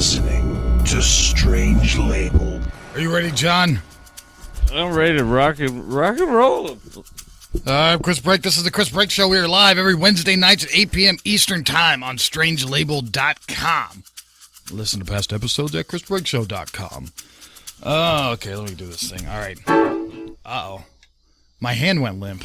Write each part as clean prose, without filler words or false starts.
listening to Strange Label. Are you ready, John? I'm ready to rock and roll. I'm Chris Break. This is the Chris Break Show. We are live every Wednesday nights at 8 p.m. Eastern Time on strangelabel.com. Listen to past episodes at chrisbreakshow.com. Oh, okay, let me do this thing. All right. Uh-oh. My hand went limp.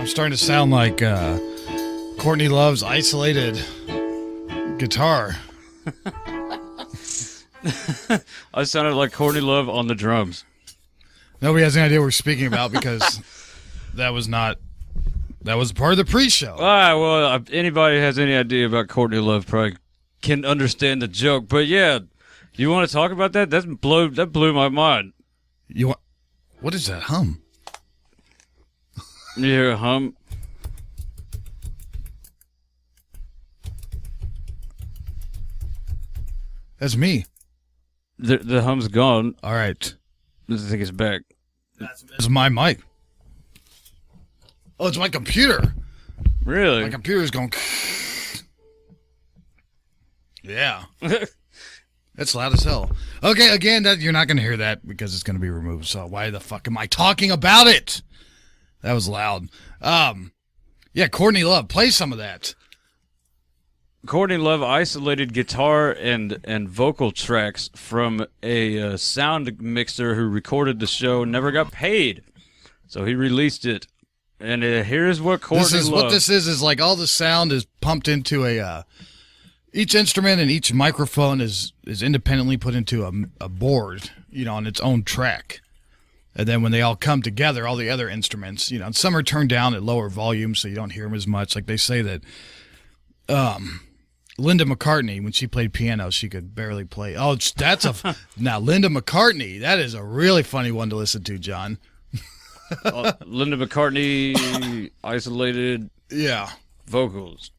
Starting to sound like Courtney Love's isolated guitar. I sounded like Courtney Love on the drums. Nobody has any idea what we're speaking about because that was part of the pre-show. All right, well, if anybody has any idea about Courtney Love probably can understand the joke. But yeah, you want to talk about that? That blew my mind. What is that hum? You hear a hum? That's me. The hum's gone. All right. I think it's back. That's my mic. Oh, it's my computer. Really? My computer's going... Yeah. That's loud as hell. Okay, again, you're not going to hear that because it's going to be removed. So why the fuck am I talking about it? That was loud. Yeah, Courtney Love, play some of that. Courtney Love isolated guitar and vocal tracks from a sound mixer who recorded the show and never got paid. So he released it. And here's what Courtney Love... What this is like all the sound is pumped into a... each instrument and each microphone is independently put into a board, on its own track. And then when they all come together, all the other instruments, and some are turned down at lower volume so you don't hear them as much. Like they say that Linda McCartney, when she played piano, she could barely play. Oh, now Linda McCartney, that is a really funny one to listen to, John. Linda McCartney isolated vocals.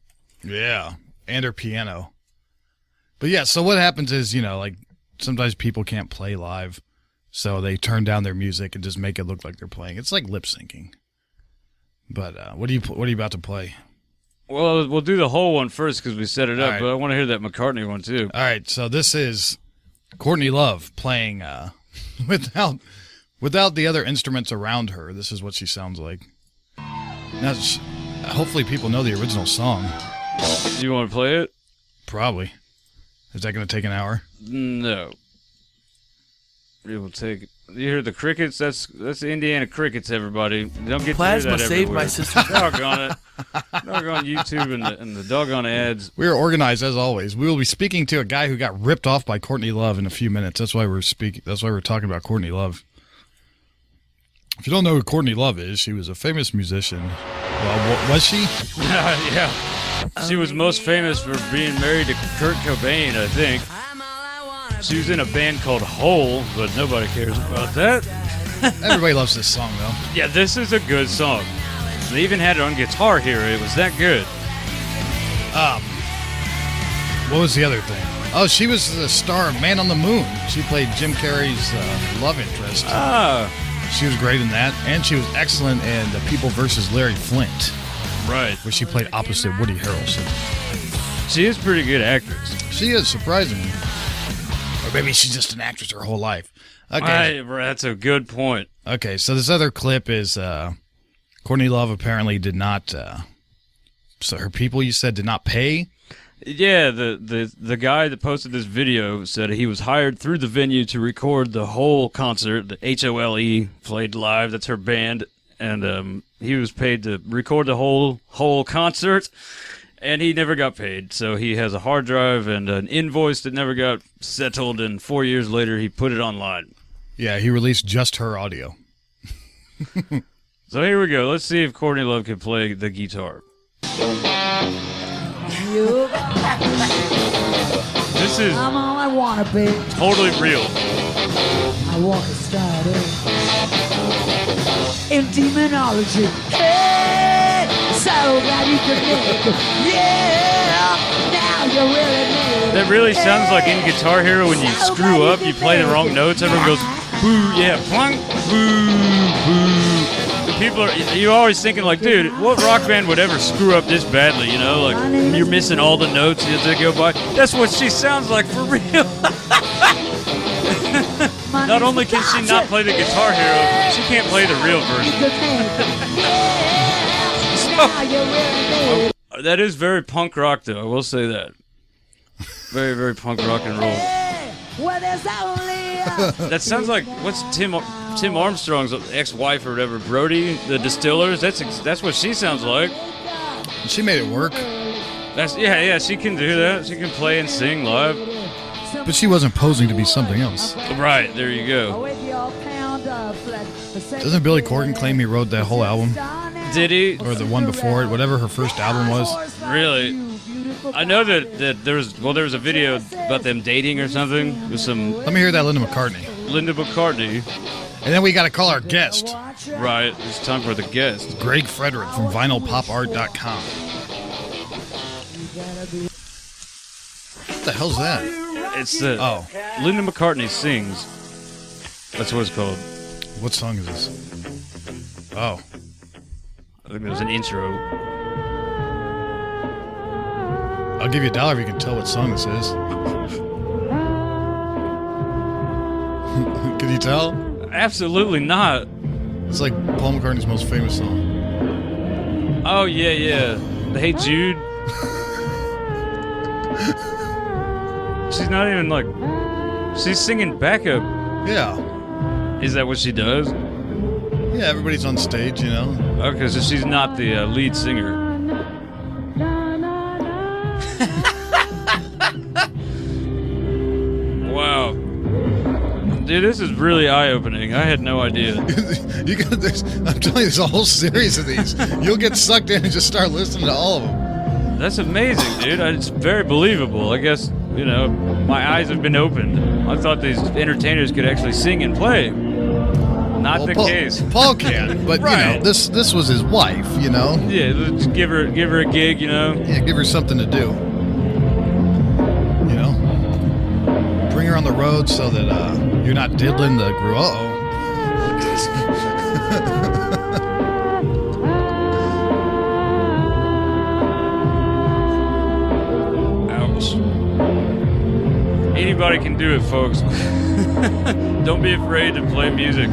Yeah, and her piano. But yeah, so what happens is, like sometimes people can't play live. So they turn down their music and just make it look like they're playing. It's like lip syncing. But what are you about to play? Well, we'll do the whole one first because we set it up. Right. But I want to hear that McCartney one too. All right, so this is Courtney Love playing without the other instruments around her. This is what she sounds like. Now, hopefully people know the original song. You want to play it? Probably. Is that going to take an hour? No. It will take. You hear the crickets? That's the Indiana crickets. Everybody, don't get Plasma to hear that saved everywhere. my sister. Doggone it! Doggone YouTube and the doggone ads. We are organized as always. We will be speaking to a guy who got ripped off by Courtney Love in a few minutes. That's why we're speaking. That's why we're talking about Courtney Love. If you don't know who Courtney Love is, she was a famous musician. Well, was she? Yeah. She was most famous for being married to Kurt Cobain, I think. She was in a band called Hole, but nobody cares about that. Everybody loves this song, though. Yeah, this is a good song. They even had it on Guitar Hero. It was that good. What was the other thing? Oh, she was the star of Man on the Moon. She played Jim Carrey's love interest. She was great in that, and she was excellent in The People vs. Larry Flint. Right. Where she played opposite Woody Harrelson. She is a pretty good actress. She is, surprisingly. Or maybe she's just an actress her whole life. Okay. That's a good point. Okay, so this other clip is Courtney Love apparently did not... so her people, you said, did not pay? Yeah, the guy that posted this video said he was hired through the venue to record the whole concert. The HOLE played live. That's her band. And he was paid to record the whole concert. And he never got paid, so he has a hard drive and an invoice that never got settled, and 4 years later he put it online. Yeah, he released just her audio. So here we go. Let's see if Courtney Love can play the guitar. This is I'm all I wanna be. totally real. I want to start in demonology. Hey, so glad you could make it. Yeah, now you really made it. That really sounds like in Guitar Hero when you screw up, you play the wrong notes, everyone goes, boo, yeah, plunk, boo, boo. The people are, you're always thinking like, dude, what rock band would ever screw up this badly, you know? Like, you're missing all the notes as they go by. That's what she sounds like for real. Not only can she not play the Guitar Hero, she can't play the real version. So, that is very punk rock, though. I will say that. Very, very punk rock and roll. That sounds like what's Tim Armstrong's ex-wife or whatever, Brody, the Distillers. That's what she sounds like. She made it work. Yeah. She can do that. She can play and sing live. But she wasn't posing to be something else. Right, there you go. Doesn't Billy Corgan claim he wrote that whole album? Did he? Or the one before it, whatever her first album was? Really? I know that there was a video about them dating or something with some Let me hear that Linda McCartney. Linda McCartney. And then we got to call our guest, Right, it's time for the guest. Greg Frederick from vinylpopart.com. What the hell's that? It's the Linda McCartney Sings. That's what it's called. What song is this? Oh. I think it was an intro. I'll give you $1 if you can tell what song this is. Can you tell? Absolutely not. It's like Paul McCartney's most famous song. Oh, yeah. The Hey Jude. She's not even like... She's singing backup. Yeah. Is that what she does? Yeah, everybody's on stage, you know. Okay, so she's not the lead singer. Wow. Dude, this is really eye-opening. I had no idea. I'm telling you, there's a whole series of these. You'll get sucked in and just start listening to all of them. That's amazing, dude. It's very believable. I guess, you know, my eyes have been opened. I thought these entertainers could actually sing and play. Not the case. Paul can, but Right. you know, this was his wife, you know. Yeah, just give her a gig, you know. Yeah, give her something to do. You know, bring her on the road so that you're not diddling the groove. Ouch. Anybody can do it, folks. Don't be afraid to play music.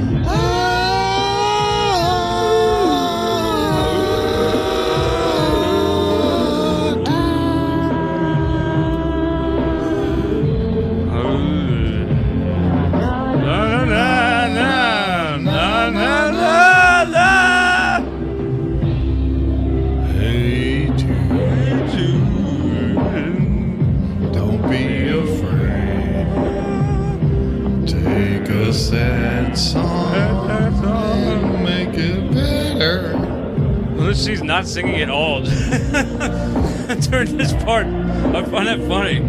Hey Jude, don't be afraid. Take a sad song and make it better. Well, she's not singing at all. During this part, I find that funny.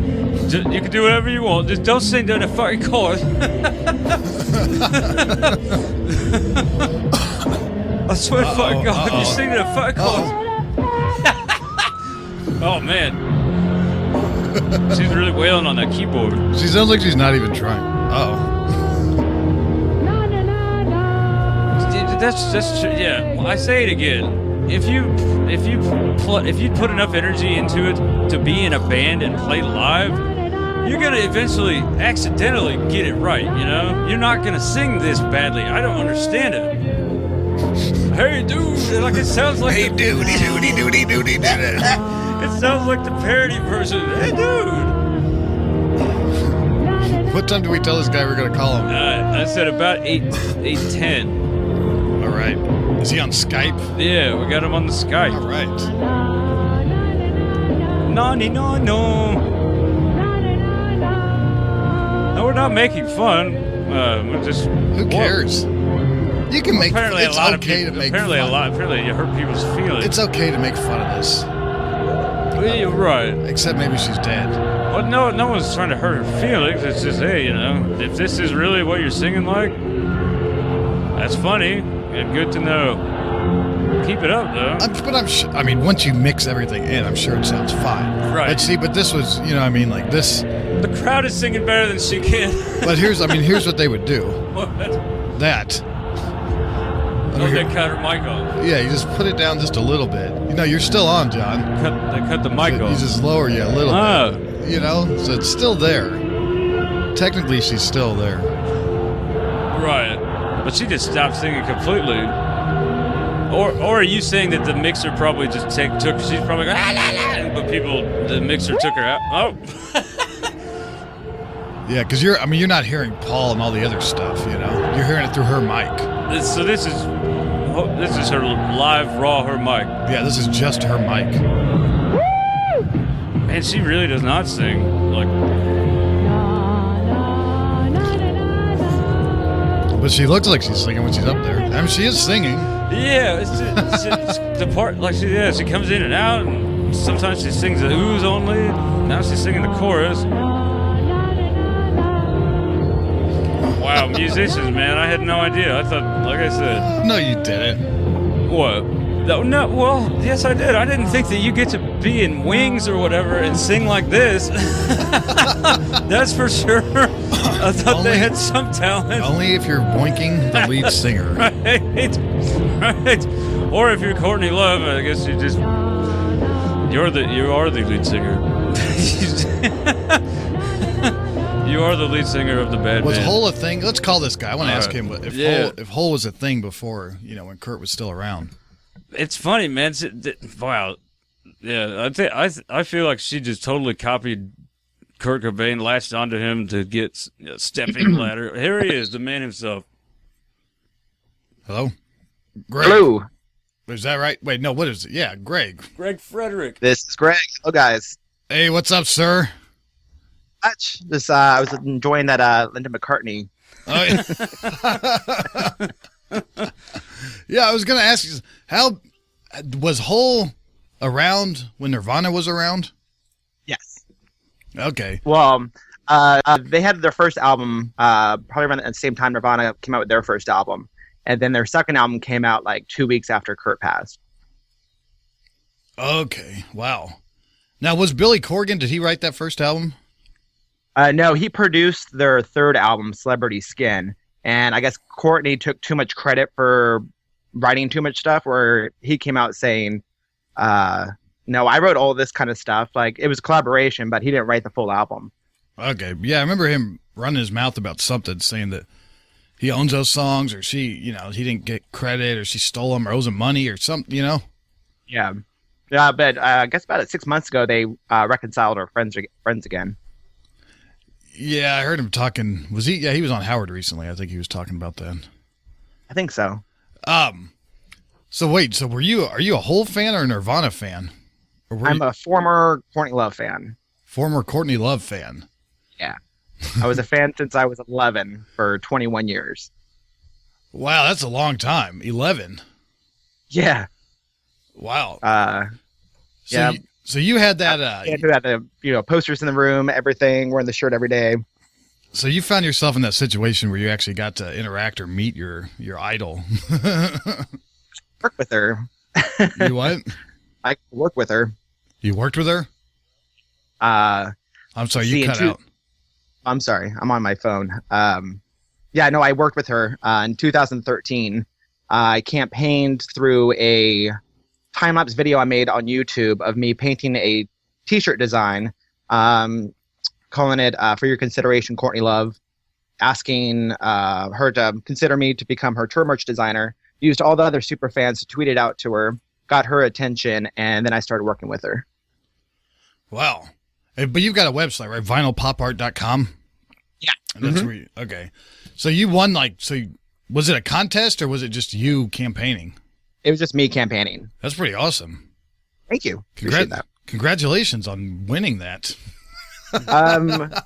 You can do whatever you want. Just don't sing during the fucking chorus. I swear to fucking God, you sing the fucking chorus. Oh man, she's really wailing on that keyboard. She sounds like she's not even trying. That's yeah. Well, I say it again. If you put enough energy into it to be in a band and play live, you're gonna eventually accidentally get it right. You know, you're not gonna sing this badly. I don't understand it. Hey dude, like it sounds like doody. it sounds like the parody version. Hey dude. What time do we tell this guy we're gonna call him? I said about 8:10. All right. Is he on Skype? Yeah, we got him on the Skype. All right. No. No, we're not making fun. We're just. Who cares? You can make. Apparently, It's a lot okay of people. to make Apparently, fun. Apparently, you hurt people's feelings. It's okay to make fun of this. You're right. Except maybe she's dead. Well, no one's trying to hurt her feelings. It's just, hey, if this is really what you're singing like, that's funny and good to know. Keep it up, though. I mean, once you mix everything in, I'm sure it sounds fine. Right. But this was, like this. The crowd is singing better than she can. But here's what they would do. What? That. Oh, they cut her mic off. Yeah, you just put it down just a little bit. You're still on, John. They cut the mic off. You just lower you a little bit. So it's still there. Technically, she's still there. Right. But she just stopped singing completely. Or are you saying that the mixer probably just took? She's probably going, but the mixer took her out. Oh. Yeah, because you're not hearing Paul and all the other stuff. You're hearing it through her mic. So this is her live raw her mic. Yeah, this is just her mic. Man, she really does not sing like. But she looks like she's singing when she's up there. I mean, she is singing. Yeah, it's the part like she comes in and out, and sometimes she sings the ooze only. Now she's singing the chorus. Wow, musicians, man! I had no idea. I thought, like I said, No, you didn't. what? No, well, yes, I did. I didn't think that you get to be in Wings or whatever and sing like this. That's for sure. I thought they had some talent. Only if you're boinking the lead singer. Right. Or if you're Courtney Love, I guess you are the lead singer. You are the lead singer of the bad Was band. Hole a thing? Let's call this guy. I want to ask right. him if Hole was a thing before, when Kurt was still around. It's funny, man. Wow. Yeah, I feel like she just totally copied Kurt Cobain, latched onto him to get stepping ladder. Here he is, the man himself. Hello? Greg. Hello. Is that right? Wait, no, what is it? Yeah, Greg. Greg Frederick. This is Greg. Hello, guys. Hey, what's up, sir? Much. I was enjoying that Linda McCartney. Oh, yeah. Yeah, I was going to ask you, how was Hole around when Nirvana was around? Yes. Okay. Well, they had their first album probably around the same time Nirvana came out with their first album. And then their second album came out like 2 weeks after Kurt passed. Okay. Wow. Now, was Billy Corgan, did he write that first album? No, he produced their third album, Celebrity Skin. And I guess Courtney took too much credit for writing too much stuff, where he came out saying, no, I wrote all this kind of stuff. Like, it was a collaboration, but he didn't write the full album. Okay. Yeah, I remember him running his mouth about something, saying that he owns those songs, or she, he didn't get credit, or she stole them, or owes him money, or something, Yeah. Yeah, but I guess about 6 months ago, they reconciled or friends again. Yeah, I heard him talking. Was he? Yeah, he was on Howard recently. I think he was talking about that. I think so. So wait, are you a Hole fan or a Nirvana fan? Or I'm a former Courtney Love fan. Former Courtney Love fan. Yeah. I was a fan since I was 11 for 21 years. Wow, that's a long time. 11. Yeah. Wow. Yeah. So you had that. Yeah, who had the posters in the room, everything, wearing the shirt every day. So you found yourself in that situation where you actually got to interact or meet your idol. Work with her. You what? I work with her. You worked with her? I'm sorry, you cut out. I'm sorry, I'm on my phone. Yeah, no, I worked with her in 2013. I campaigned through a time-lapse video I made on YouTube of me painting a t-shirt design, calling it For Your Consideration, Courtney Love, asking her to consider me to become her tour merch designer, used all the other super fans to tweet it out to her, got her attention, and then I started working with her. Wow. But you've got a website, right? vinylpopart.com? Yeah. And that's where okay. So you won, was it a contest or was it just you campaigning? It was just me campaigning. That's pretty awesome. Thank you. Appreciate that. Congratulations on winning that. Not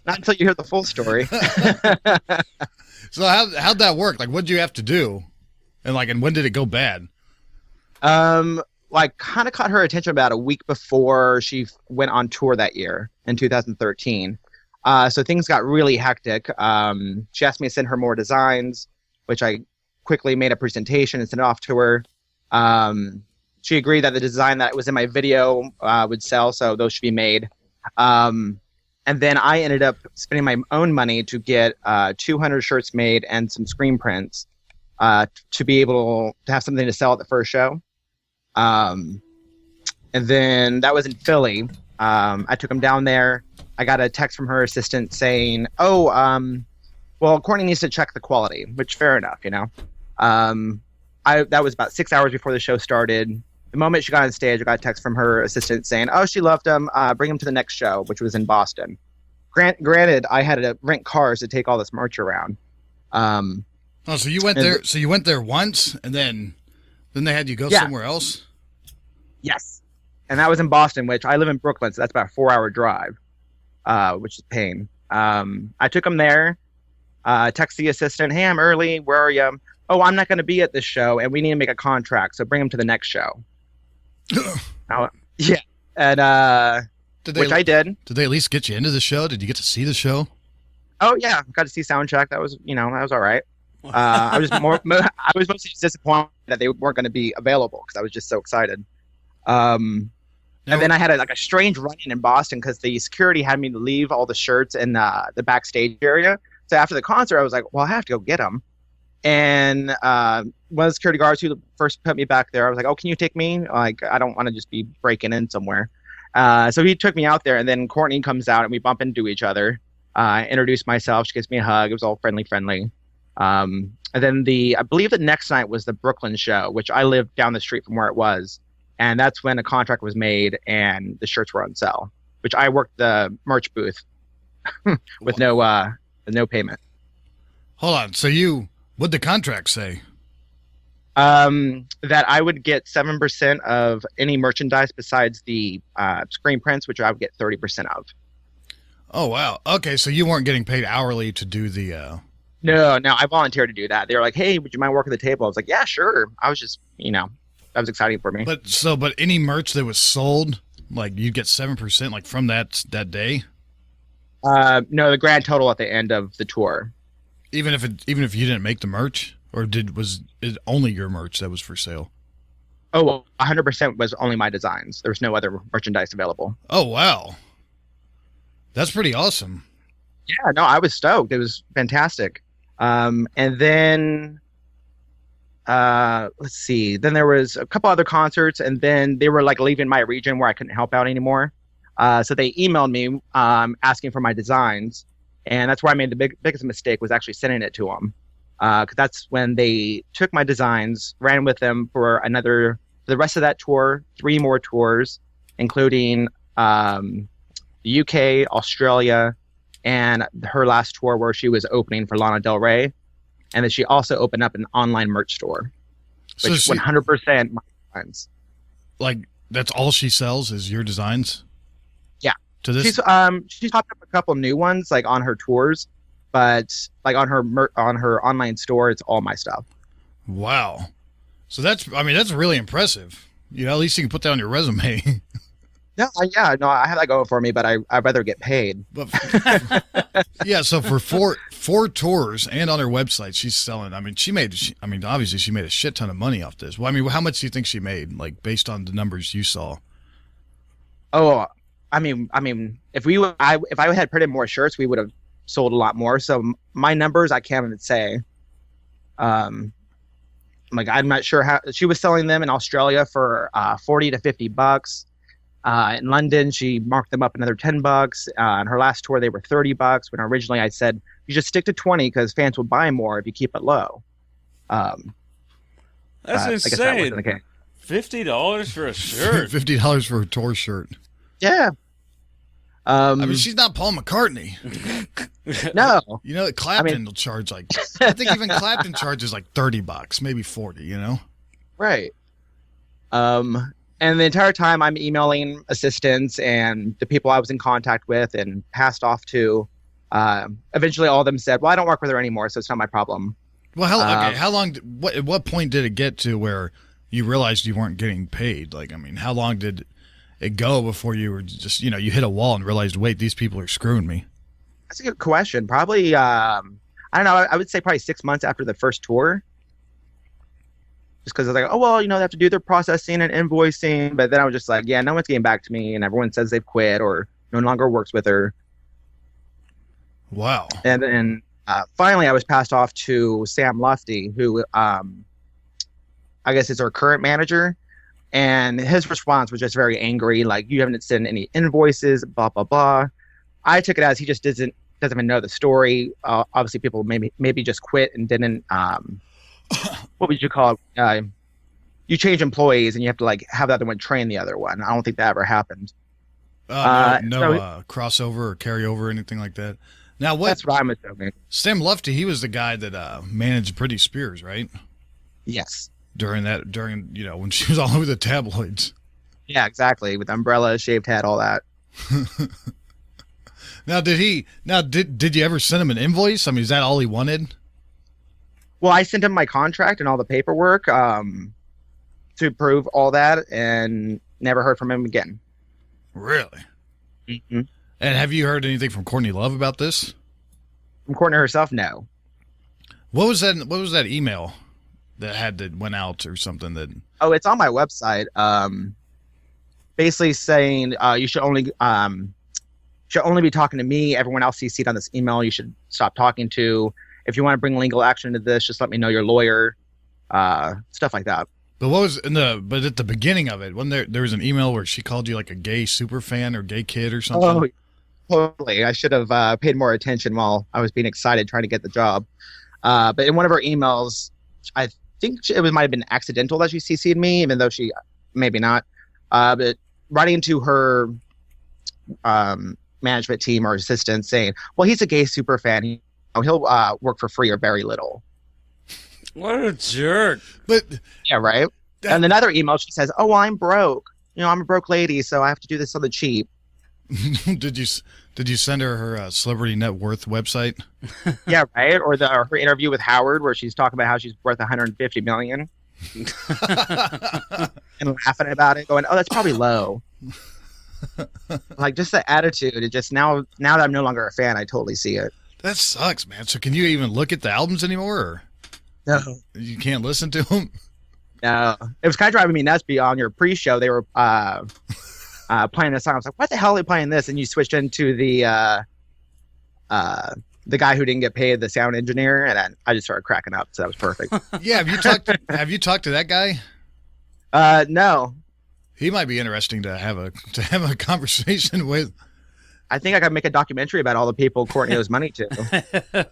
until you hear the full story. So how'd that work? Like, what'd you have to do? And when did it go bad? Like, kind of caught her attention about a week before she went on tour that year in 2013. So things got really hectic. She asked me to send her more designs, which I quickly made a presentation and sent it off to her. She agreed that the design that was in my video would sell, so those should be made. And then I ended up spending my own money to get 200 shirts made and some screen prints to be able to have something to sell at the first show. And then that was in Philly. I took them down there. I got a text from her assistant saying, well, Courtney needs to check the quality, which fair enough, you know. That was about 6 hours before the show started. The moment she got on stage, I got a text from her assistant saying, oh, she loved them. Bring them to the next show, which was in Boston. Granted, I had to rent cars to take all this merch around. So you went there. So you went there once, and then they had you go somewhere else. Yes, and that was in Boston, which I live in Brooklyn, so that's about a 4-hour drive, which is pain. I took them there. Text the assistant, hey, I'm early. Where are you? Oh, I'm not going to be at this show, and we need to make a contract, so bring them to the next show. Yeah, and which I did. Did they at least get you into the show? Did you get to see the show? Oh yeah, got to see soundcheck. That was all right. I was mostly just disappointed that they weren't going to be available because I was just so excited. And then I had a strange run-in in Boston because the security had me leave all the shirts in the backstage area. So after the concert, I was like, well, I have to go get them. And one of the security guards who first put me back there, I was like, oh, can you take me? Like, I don't want to just be breaking in somewhere. So he took me out there, and then Courtney comes out, and we bump into each other. I introduced myself. She gives me a hug. It was all friendly. And then I believe the next night was the Brooklyn show, which I lived down the street from where it was. And that's when a contract was made and the shirts were on sale, which I worked the merch booth with no payment. Hold on. So what'd the contract say? That I would get 7% of any merchandise besides the screen prints, which I would get 30% of. Oh, wow. Okay. So you weren't getting paid hourly to do the... No, I volunteered to do that. They were like, hey, would you mind working the table? I was like, yeah, sure. I was just, that was exciting for me. But any merch that was sold, like you'd get 7% like from that day? No, the grand total at the end of the tour. Even if you didn't make the merch, or was it only your merch that was for sale? Oh, 100% was only my designs. There was no other merchandise available. Oh, wow. That's pretty awesome. Yeah, no, I was stoked. It was fantastic. And then, let's see. Then there was a couple other concerts, and then they were like leaving my region where I couldn't help out anymore. So they emailed me asking for my designs, and that's where I made the biggest mistake was actually sending it to them. Because that's when they took my designs, ran with them for the rest of that tour, 3 more tours, including the UK, Australia, and her last tour where she was opening for Lana Del Rey. And then she also opened up an online merch store, which 100% my designs. Like, that's all she sells is your designs? Yeah. To this? She's popped up a couple new ones, like on her tours, but like on her online store, it's all my stuff. Wow. So that's really impressive. At least you can put that on your resume. No, I have that going for me, but I'd rather get paid. But yeah, so for four tours and on her website, she's selling. Obviously she made a shit ton of money off this. Well, how much do you think she made, like based on the numbers you saw? Oh, if I had printed more shirts, we would have sold a lot more. So my numbers, I can't even say. I'm not sure how she was selling them in Australia for $40 to $50. In London, she marked them up another $10. On her last tour, they were $30. When originally I said, you just stick to 20 because fans will buy more if you keep it low. That's insane. That $50 for a shirt. $50 for a tour shirt. Yeah. She's not Paul McCartney. No. Clapton will charge I think even Clapton charges like $30, maybe 40, Right. And the entire time I'm emailing assistants and the people I was in contact with and passed off to. Eventually, all of them said, "Well, I don't work with her anymore, so it's not my problem." Well, how long? At what point did it get to where you realized you weren't getting paid? Like, I mean, how long did it go before you were just, you hit a wall and realized, wait, these people are screwing me? That's a good question. Probably, I don't know. I would say probably 6 months after the first tour. Just because I was like, oh, well, they have to do their processing and invoicing. But then I was just like, yeah, no one's getting back to me. And everyone says they've quit or no longer works with her. Wow. And then finally I was passed off to Sam Lutfi, who I guess is our current manager. And his response was just very angry. Like, you haven't sent any invoices, blah, blah, blah. I took it as he just doesn't even know the story. Obviously, people maybe just quit and didn't. What would you call it? You change employees and you have to have the other one train the other one. I don't think that ever happened. No crossover or carryover or anything like that. Now what? That's what I'm assuming. Sam Lutfi, he was the guy that managed Britney Spears, right? Yes. During when she was all over the tabloids. Yeah, exactly. With umbrella, shaved head, all that. Now did you ever send him an invoice? I mean, is that all he wanted? Well, I sent him my contract and all the paperwork to prove all that, and never heard from him again. Really? Mm-hmm. And have you heard anything from Courtney Love about this? From Courtney herself, no. What was that email that went out or something that? Oh, it's on my website. Basically saying you should only be talking to me. Everyone else CC'd on this email, you should stop talking to. If you want to bring legal action into this, just let me know your lawyer. Stuff like that. But what was but at the beginning of it, when there was an email where she called you like a gay super fan or gay kid or something? Oh, totally. I should have paid more attention while I was being excited trying to get the job. But in one of her emails, I think it might have been accidental that she CC'd me, even though she maybe not. But writing to her management team or assistant saying, well, he's a gay super fan. He'll work for free or very little. What a jerk. But yeah, right. And another email, she says, oh, well, I'm broke. I'm a broke lady, so I have to do this on the cheap. Did you send her celebrity net worth website? Yeah, right. Or her interview with Howard, where she's talking about how she's worth $150 million, and laughing about it, going, "Oh, that's probably low." Like, just the attitude. It just now that I'm no longer a fan, I totally see it. That sucks, man. So can you even look at the albums anymore? Or no, you can't listen to them. No, it was kind of driving me nuts. Beyond your pre-show, they were playing this song. I was like, "What the hell are they playing this?" And you switched into the guy who didn't get paid, the sound engineer, and I just started cracking up. So that was perfect. Yeah, have you talked to that guy? No. He might be interesting to have a conversation with. I think I could make a documentary about all the people Courtney owes money to.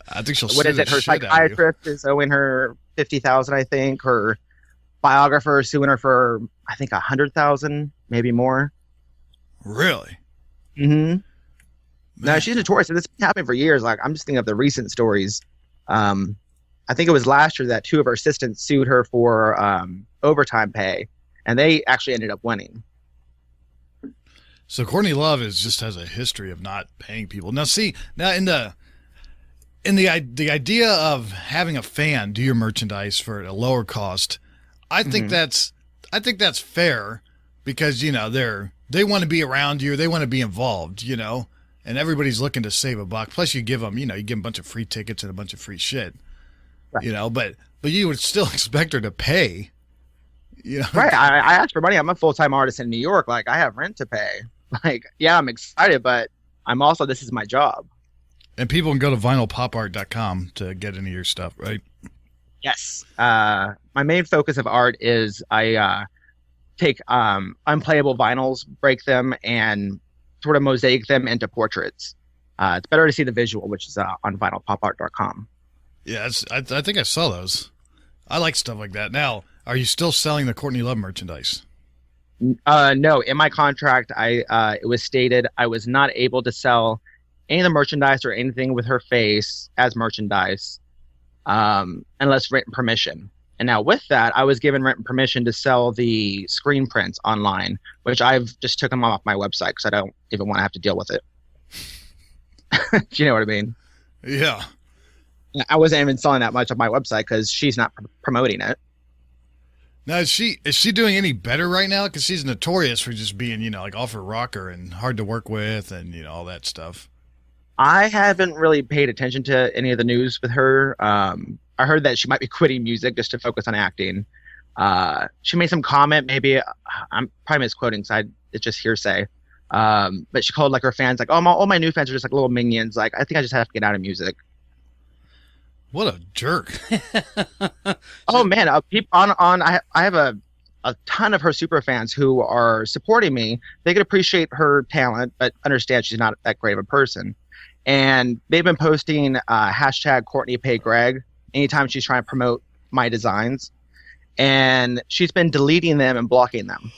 I think she'll. What is it? Her psychiatrist is owing her $50,000. I think her biographer is suing her for $100,000, maybe more. Really? Mm-hmm. No, she's notorious, and this has been happening for years. Like, I'm just thinking of the recent stories. I think it was last year that two of her assistants sued her for overtime pay, and they actually ended up winning. So Courtney Love just has a history of not paying people. Now, in the idea of having a fan do your merchandise for a lower cost, I think that's fair because they want to be around you, they want to be involved, and everybody's looking to save a buck. Plus, you give them a bunch of free tickets and a bunch of free shit, right. But you would still expect her to pay. Right. I asked for money. I'm a full-time artist in New York. Like, I have rent to pay. Like, yeah, I'm excited, but this is my job. And people can go to vinylpopart.com to get into your stuff, right? Yes. My main focus of art is I take unplayable vinyls, break them, and sort of mosaic them into portraits. It's better to see the visual, which is on vinylpopart.com. Yeah, I think I saw those. I like stuff like that. Now, are you still selling the Courtney Love merchandise? No. In my contract, it was stated I was not able to sell any of the merchandise or anything with her face as merchandise unless written permission. And now with that, I was given written permission to sell the screen prints online, which I've just took them off my website because I don't even want to have to deal with it. Do you know what I mean? Yeah. I wasn't even selling that much on my website because she's not promoting it. Now, is she doing any better right now? Because she's notorious for just being, like off her rocker and hard to work with and, all that stuff. I haven't really paid attention to any of the news with her. I heard that she might be quitting music just to focus on acting. She made some comment, maybe I'm probably misquoting, so it's just hearsay. But she called like her fans like, oh, all my new fans are just like little minions. Like, I think I just have to get out of music. What a jerk. Oh man, I have a ton of her super fans who are supporting me. They can appreciate her talent, but understand she's not that great of a person. And they've been posting hashtag Courtney Pay Greg anytime she's trying to promote my designs. And she's been deleting them and blocking them.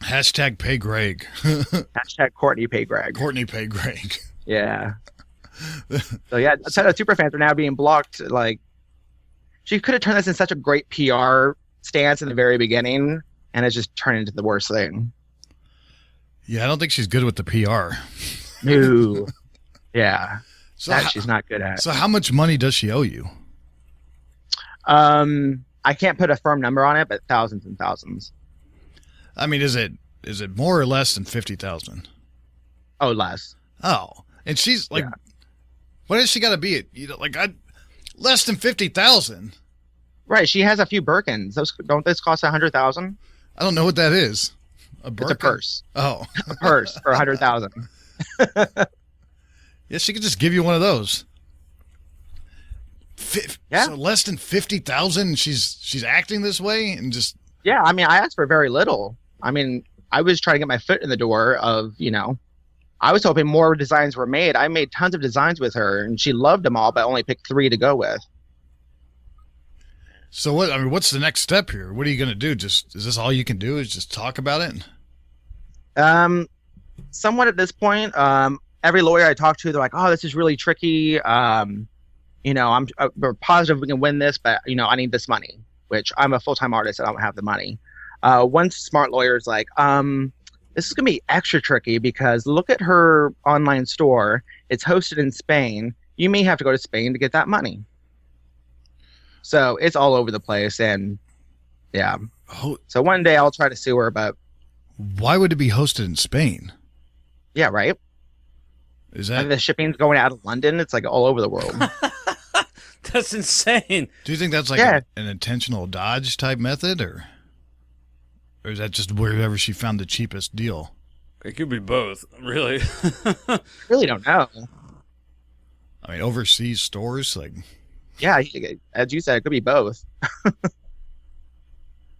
Hashtag Pay Greg. Hashtag Courtney Pay Greg. Courtney Pay Greg. Yeah. So yeah, a ton of super fans are now being blocked. Like, she could have turned this in such a great PR stance in the very beginning, and it's just turned into the worst thing. Yeah, I don't think she's good with the PR. No. Yeah. So she's not good at. So how much money does she owe you? I can't put a firm number on it, but thousands and thousands. I mean, is it more or less than 50,000? Oh, less. Oh, and she's like, Yeah. What has she got to be at? Less than 50,000. Right. She has a few Birkins. Don't those cost 100,000? I don't know what that is. It's a purse. Oh, A purse for 100,000. yeah, she could just give you one of those. Yeah. So less than 50,000. She's acting this way and just. Yeah. I mean, I asked for very little. I mean, I was trying to get my foot in the door of, I was hoping more designs were made. I made tons of designs with her, and she loved them all, but only picked 3 to go with. So what? I mean, what's the next step here? What are you going to do? Is this all you can do? Is just talk about it? Somewhat at this point. Every lawyer I talk to, they're like, "Oh, this is really tricky. We're positive we can win this, but I need this money." Which I'm a full-time artist, I don't have the money. One smart lawyer is like, this is going to be extra tricky because look at her online store. It's hosted in Spain. You may have to go to Spain to get that money. So it's all over the place. And yeah. Oh, so one day I'll try to sue her, but. Why would it be hosted in Spain? Yeah, right. Is that. And the shipping's going out of London. It's like all over the world. That's insane. Do you think that's like an intentional dodge type method or is that just wherever she found the cheapest deal? It could be both, really. Really don't know. I mean, overseas stores, like. Yeah, as you said, it could be both.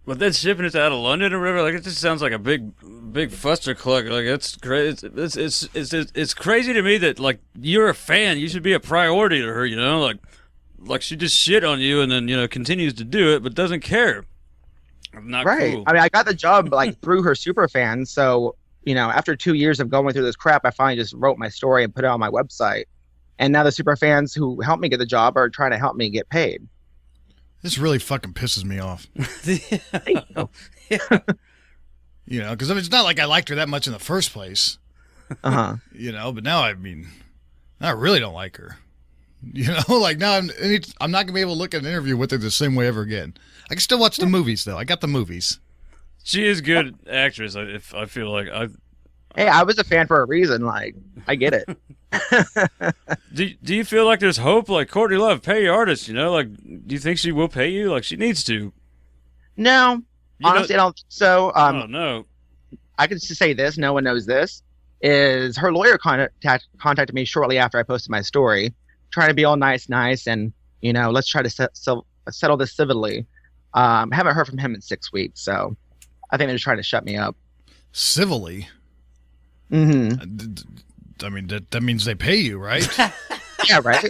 But then shipping it out of London or whatever, like it just sounds like a big fustercluck. Like it's crazy. It's crazy to me that like you're a fan, you should be a priority to her. Like she just shit on you and then continues to do it, but doesn't care. Not right. Cool. I mean, I got the job like through her super fans. So, after 2 years of going through this crap, I finally just wrote my story and put it on my website. And now the super fans who helped me get the job are trying to help me get paid. This really fucking pisses me off. Yeah. Because it's not like I liked her that much in the first place. Uh-huh. But now I really don't like her. Like now I'm not gonna be able to look at an interview with her the same way ever again. I can still watch the movies though. I got the movies. She is good actress. I feel like Hey, I was a fan for a reason. Like, I get it. Do you feel like there's hope? Like Courtney Love, pay your artists. Like, do you think she will pay you? Like she needs to. No, honestly, I don't think so. Oh no. I can just say this. No one knows this. Is her lawyer contacted me shortly after I posted my story, trying to be all nice, and let's try to settle this civilly. Haven't heard from him in 6 weeks, so I think they're just trying to shut me up. Civilly. Mm-hmm. I mean, that means they pay you, right? Yeah, right.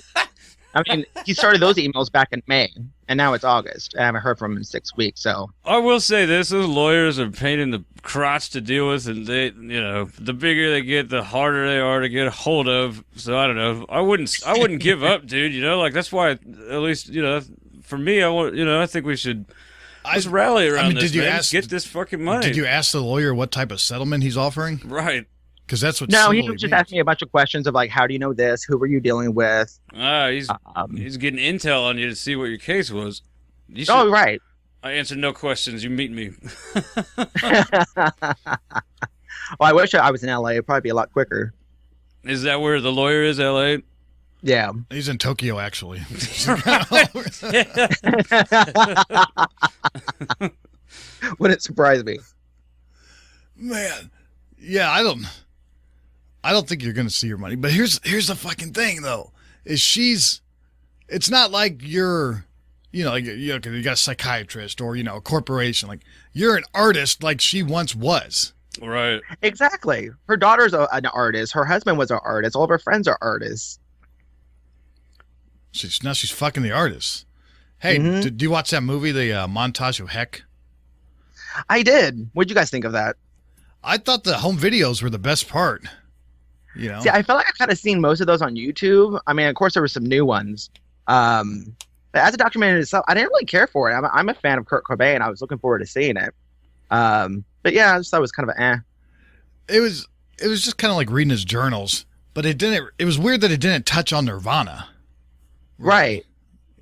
I mean, he started those emails back in May, and now it's August. I haven't heard from him in 6 weeks, so. I will say this: those lawyers are pain in the crotch to deal with, and they, the bigger they get, the harder they are to get a hold of. So I don't know. I wouldn't give up, dude. Like that's why, at least for me, I think we should let's rally around this. Did you man. ask? Get this fucking money. Did you ask the lawyer what type of settlement he's offering? Right. Because that's what. No, he civilly just means. asked me a bunch of questions of like, how do you know this? Who were you dealing with? He's getting intel on you to see what your case was. You Oh, right. I answered no questions. You meet me. Well, I wish I was in LA. It'd probably be a lot quicker. Is that where the lawyer is, LA? Yeah. He's in Tokyo, actually. Wouldn't surprise me. Man, yeah, I don't think you're gonna see your money. But here's the fucking thing, though, is it's not like you're, like you got a psychiatrist or a corporation. Like you're an artist, like she once was. Right. Exactly. Her daughter's an artist. Her husband was an artist. All of her friends are artists. Now she's fucking the artist. Hey, did you watch that movie, the Montage of Heck? I did. What'd you guys think of that? I thought the home videos were the best part. See, I felt like I kind of seen most of those on YouTube. I mean, of course, there were some new ones. But as a documentary itself, I didn't really care for it. I'm a fan of Kurt Cobain. I was looking forward to seeing it. But yeah, I just thought it was kind of It was just kind of like reading his journals, but it was weird that it didn't touch on Nirvana. Right.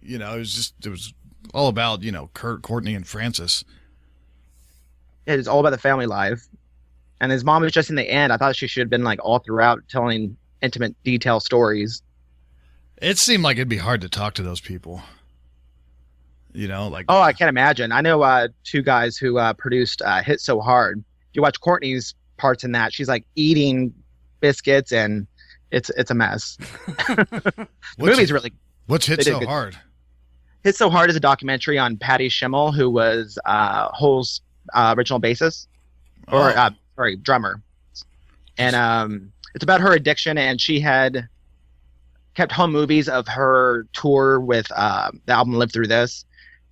It was all about, Kurt, Courtney, and Francis. It's all about the family life. And his mom was just in the end. I thought she should have been like all throughout telling intimate detail stories. It seemed like it'd be hard to talk to those people. Oh, I can't imagine. I know two guys who produced Hit So Hard. If you watch Courtney's parts in that, she's like eating biscuits and it's a mess. The movie's really. What's Hit So Hard? Hit So Hard is a documentary on Patty Schimmel, who was Hole's original bassist, drummer. And it's about her addiction, and she had kept home movies of her tour with the album Live Through This.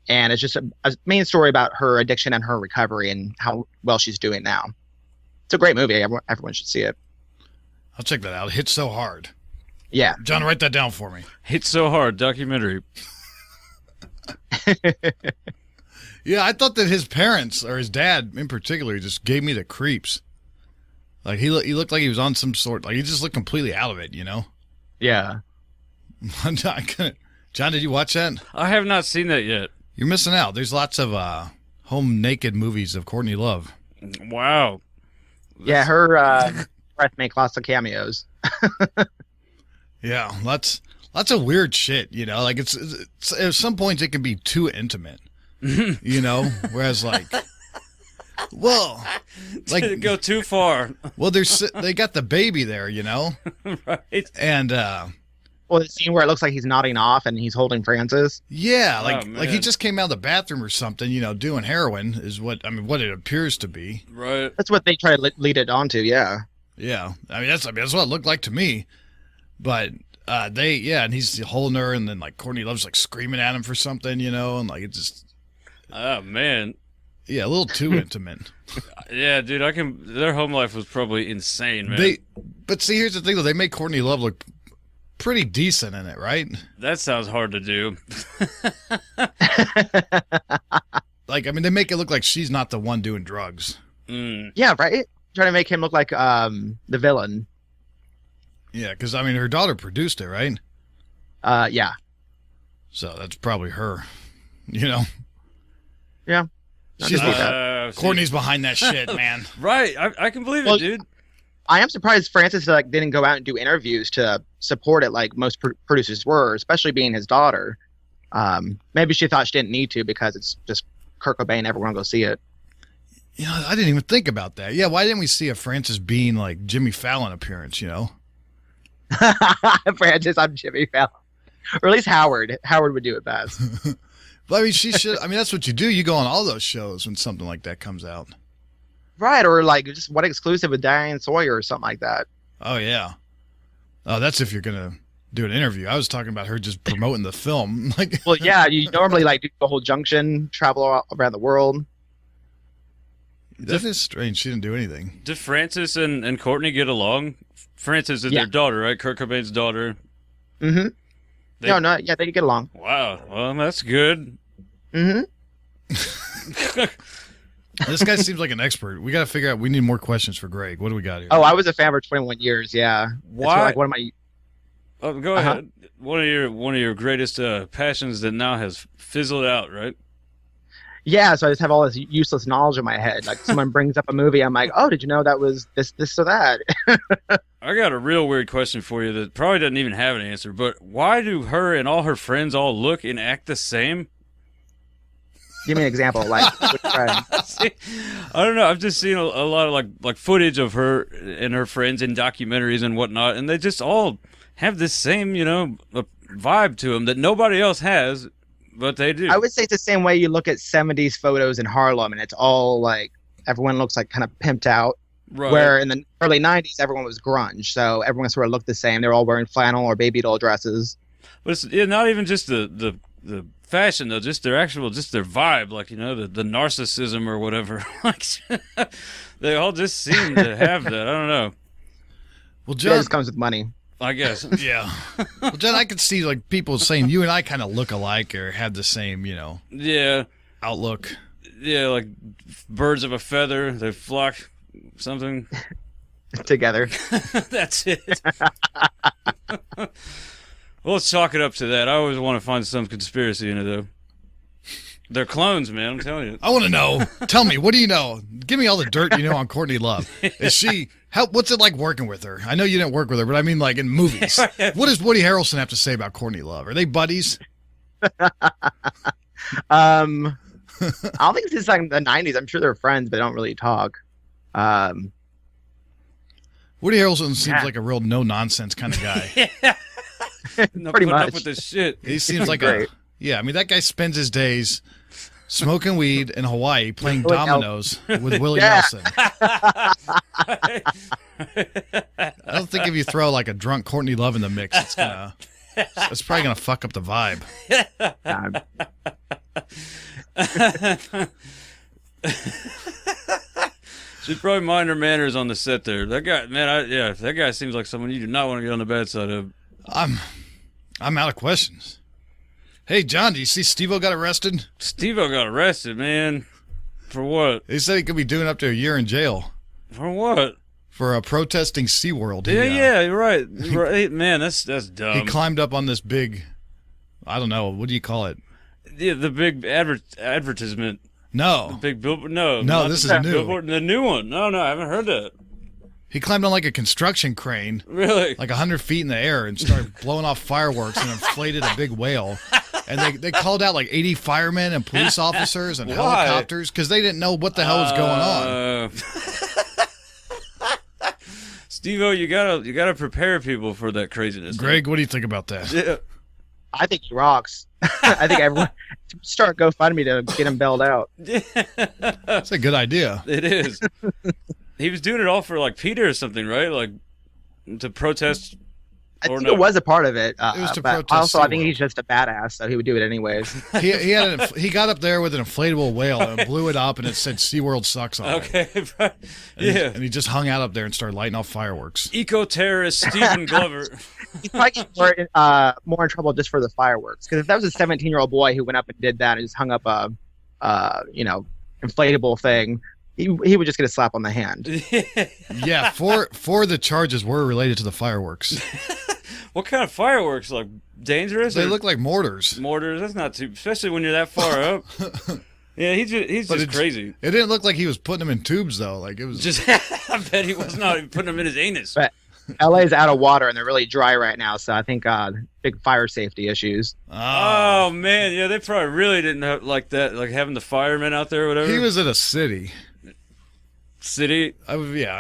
And it's just a main story about her addiction and her recovery and how well she's doing now. It's a great movie. Everyone should see it. I'll check that out. Hit So Hard. Yeah. John, write that down for me. Hit So Hard documentary. Yeah, I thought that his parents, or his dad in particular, just gave me the creeps. Like he looked like he was on some sort, like he just looked completely out of it, Yeah. John, did you watch that? I have not seen that yet. You're missing out. There's lots of home naked movies of Courtney Love. Wow. Yeah, her breath make lots of cameos. Yeah, lots of weird shit, like it's at some points it can be too intimate, whereas like, well, like go too far. Well, they got the baby there, Right. And well, the scene where it looks like he's nodding off and he's holding Francis. yeah, Oh, like he man. just came out of the bathroom or something, doing heroin is what it appears to be. Right. That's what they try to lead it onto. Yeah. Yeah, that's what it looked like to me. But and he's holding her, and then like Courtney Love's like screaming at him for something, and like it just. Oh man. Yeah, a little too intimate. Yeah, dude, their home life was probably insane, man. But see, here's the thing though, they make Courtney Love look pretty decent in it, right? That sounds hard to do. Like, I mean, they make it look like she's not the one doing drugs. Yeah, right? Trying to make him look like the villain. Yeah, because, I mean, her daughter produced it, right? Yeah. So that's probably her, Yeah. She's Courtney's behind that shit, man. Right. I can believe Well, it, dude. I am surprised Francis didn't go out and do interviews to support it like most producers were, especially being his daughter. Maybe she thought she didn't need to because it's just Kurt Cobain. Everyone go see it. I didn't even think about that. Yeah, why didn't we see a Francis Bean like Jimmy Fallon appearance? Francis, I'm Jimmy Fallon, or at least Howard. Howard would do it best. But I mean, she should. I mean, that's what you do. You go on all those shows when something like that comes out. Right, or like just What Exclusive with Diane Sawyer or something like that. Oh yeah. Oh, that's if you're gonna do an interview. I was talking about her just promoting the film. Like, Well, yeah, you normally like do the whole junction, travel around the world. that is strange. She didn't do anything. Did Francis and Courtney get along? Francis is Yeah. their daughter, right? Kurt Cobain's daughter. Mm-hmm. Yeah, they get along. Wow. Well, that's good. Mm-hmm. This guy seems like an expert. We got to figure out. We need more questions for Greg. What do we got here? Oh, I was a fan for 21 years. Yeah. Why? It's like one of my. Oh, go ahead. One of your greatest passions that now has fizzled out, right? Yeah, so I just have all this useless knowledge in my head. Like someone brings up a movie, I'm like, oh, did you know that was this, or that? I got a real weird question for you that probably doesn't even have an answer. But why do her and all her friends all look and act the same? Give me an example. Like, which friend? See, I don't know. I've just seen a lot of like footage of her and her friends in documentaries and whatnot, and they just all have this same, vibe to them that nobody else has, but they do. I would say it's the same way you look at 70s photos in Harlem, and it's all like everyone looks like kind of pimped out. Right. Where in the early 90s, everyone was grunge, so everyone sort of looked the same. They were all wearing flannel or baby doll dresses. But it's not even just the fashion though, just their vibe, like the narcissism or whatever. Like they all just seem to have that. I don't know. Well, It John, just comes with money. I guess. yeah. Well, John, I could see like people saying you and I kind of look alike or have the same, Yeah. outlook. Yeah, like birds of a feather, they flock something. Together. That's it. Well, let's chalk it up to that. I always want to find some conspiracy in it, though. They're clones, man. I'm telling you. I want to know. Tell me, what do you know? Give me all the dirt you know on Courtney Love. Is she? What's it like working with her? I know you didn't work with her, but I mean, like in movies. What does Woody Harrelson have to say about Courtney Love? Are they buddies? I don't think it's like the 90s. I'm sure they're friends, but they don't really talk. Woody Harrelson seems like a real no nonsense kind of guy. No, Pretty putting much. up with this shit. He seems like Great. I mean, that guy spends his days smoking weed in Hawaii, playing Willie dominoes with Willie Yeah. Nelson. I don't think if you throw like a drunk Courtney Love in the mix, it's probably gonna fuck up the vibe. She'd probably mind her manners on the set there. That guy, man, that guy seems like someone you do not want to get on the bad side of. I'm out of questions. Hey, John, do you see Steve-O got arrested? Steve-O got arrested, man. For what? They said he could be doing up to a year in jail For what? for protesting SeaWorld. Yeah, you're right. Right, man, that's dumb. He climbed up on this big, I don't know, what do you call it? Yeah, the big advertisement. No. Big billboard. No, No, not this the is new. billboard. The new one. No, I haven't heard that. He climbed on like a construction crane, Really? like 100 feet in the air, and started blowing off fireworks and inflated a big whale. And they called out like 80 firemen and police officers and Why? helicopters because they didn't know what the hell was going on. Steve-O, you gotta prepare people for that craziness. Greg, what do you think about that? Yeah. I think he rocks. I think everyone start GoFundMe to get him bailed out. That's a good idea. It is. He was doing it all for like PETA or something, right? Like to protest. I think it was a part of it. It was to but protest also, I think SeaWorld. he's just a badass, so he would do it anyways. He got up there with an inflatable whale and blew it up, and it said SeaWorld sucks on it. Okay, right. Yeah. And he just hung out up there and started lighting off fireworks. Eco-terrorist Stephen Glover. He's probably getting more in trouble just for the fireworks. Because if that was a 17-year-old boy who went up and did that and just hung up a, inflatable thing, he would just get a slap on the hand. Yeah, four of the charges were related to the fireworks. What kind of fireworks? Like dangerous? They or look like mortars. mortars. That's not too, especially when you're that far up. Yeah, he's just crazy. It didn't look like he was putting them in tubes though. Like it was Just, I bet he was not even putting them in his anus. But LA's out of water and they're really dry right now, so I think big fire safety issues. Oh man, yeah, they probably really didn't have, like that, like having the firemen out there or whatever. He was in a city. City. I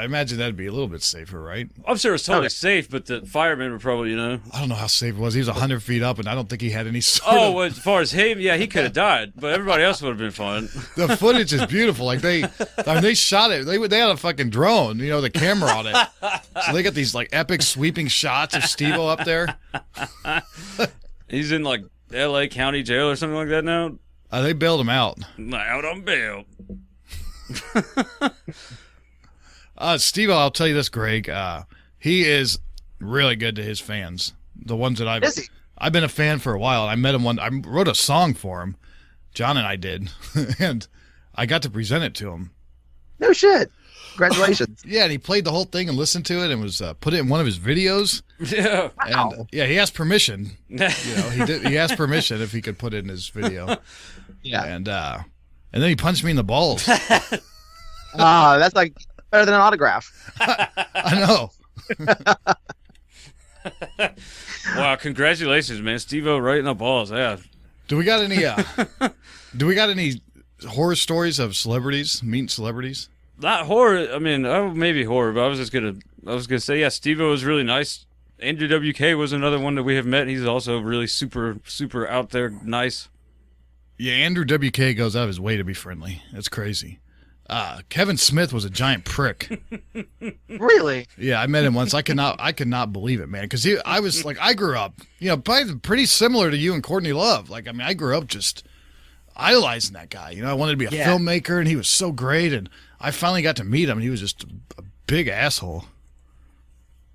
imagine that'd be a little bit safer, right? I'm sure it was totally safe, but the firemen were probably, I don't know how safe it was. He was 100 feet up, and I don't think he had any sort Oh, of... well, as far as him, yeah, he could have died, but everybody else would have been fine. The footage is beautiful. Like they shot it. They had a fucking drone, the camera on it. So they got these like epic sweeping shots of Steve-O up there. He's in like L.A. County Jail or something like that now. They bailed him out. Out on bail. Steve-O, I'll tell you this, Greg. He is really good to his fans. The ones that Is he? I've been a fan for a while. I met him I wrote a song for him. John and I did. And I got to present it to him. No shit. Congratulations. Yeah, and he played the whole thing and listened to it and was put it in one of his videos. Yeah. Wow. And he asked permission. He asked permission if he could put it in his video. Yeah. And then he punched me in the balls. That's like better than an autograph. I know. Wow, congratulations, man. Steve-O right in the balls. Yeah. Do we got any horror stories of celebrities, meeting celebrities? Not horror. I mean, maybe horror, but I was gonna say, yeah, Steve-O was really nice. Andrew WK was another one that we have met. He's also really super, super out there, nice. Yeah, Andrew WK goes out of his way to be friendly. That's crazy. Kevin Smith was a giant prick. Really? Yeah, I met him once. I could not believe it, man. Because I was like, I grew up, probably pretty similar to you and Courtney Love. Like, I mean, I grew up just idolizing that guy. I wanted to be a filmmaker, and he was so great. And I finally got to meet him, and he was just a big asshole.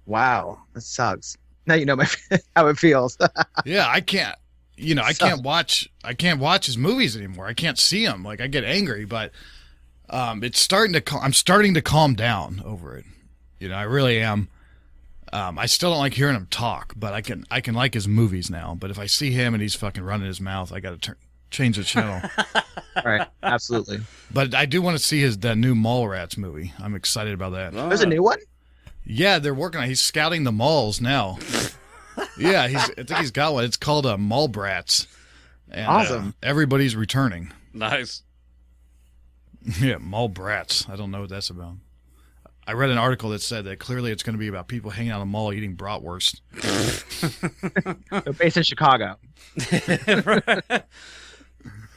Wow, that sucks. Now you know how it feels. Yeah, I can't. I can't watch his movies anymore. I can't see him. Like, I get angry, but I'm starting to calm down over it. I really am. I still don't like hearing him talk, but I can like his movies now. But if I see him and he's fucking running his mouth, I got to change the channel. Right, absolutely. But I do want to see that new Mallrats movie. I'm excited about that. There's a new one? Yeah, they're working on it. He's scouting the malls now. Yeah, I think he's got one. It's called Mallbrats. And, awesome. Everybody's returning. Nice. Yeah, Mallbrats. I don't know what that's about. I read an article that said that clearly it's going to be about people hanging out in the mall eating bratwurst. They're based in Chicago.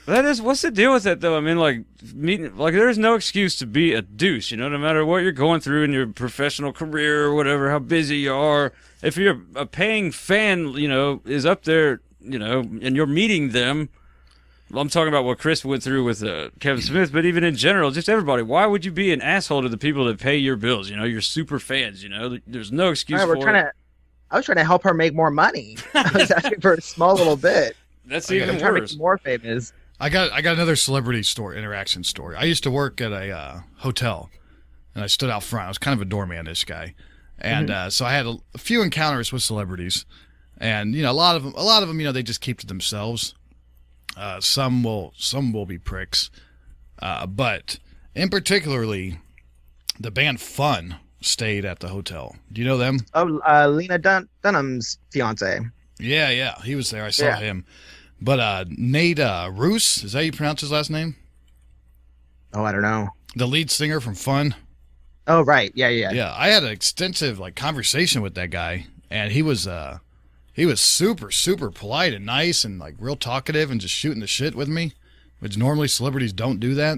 What's the deal with that though? I mean, there's no excuse to be a douche, no matter what you're going through in your professional career or whatever, how busy you are. If you're a paying fan, is up there, and you're meeting them. I'm talking about what Chris went through with Kevin Smith, but even in general, just everybody. Why would you be an asshole to the people that pay your bills? You're super fans. There's no excuse for it. I was trying to help her make more money. I was asking for a small little bit. That's even I'm trying to worse. make more famous. I got another celebrity interaction story. I used to work at a hotel, and I stood out front. I was kind of a doorman, this guy, and so I had a few encounters with celebrities, and a lot of them, they just keep to themselves. Some will be pricks, but in particularly, the band Fun stayed at the hotel. Do you know them? Oh, Lena Dunham's fiance. Yeah, he was there. I saw him. But Nate Roos, is that how you pronounce his last name? Oh, I don't know. The lead singer from Fun. Oh, right. Yeah. Yeah, I had an extensive conversation with that guy, and he was super, super polite and nice and real talkative and just shooting the shit with me, which normally celebrities don't do that.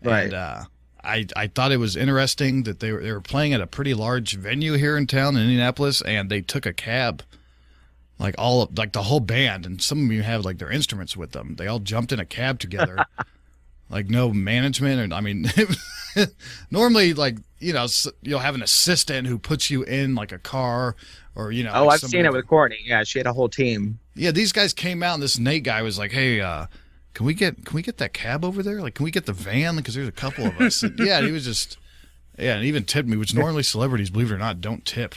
Right. And I thought it was interesting that they were playing at a pretty large venue here in town in Indianapolis, and they took a cab. The whole band, and some of you have their instruments with them. They all jumped in a cab together, no management. Normally, you'll have an assistant who puts you in a car, or Oh, I've seen it with Courtney. Yeah, she had a whole team. Yeah, these guys came out, and this Nate guy was like, "Hey, can we get that cab over there? Can we get the van? Because there's a couple of us." And, yeah, he was just, and even tipped me, which normally celebrities, believe it or not, don't tip.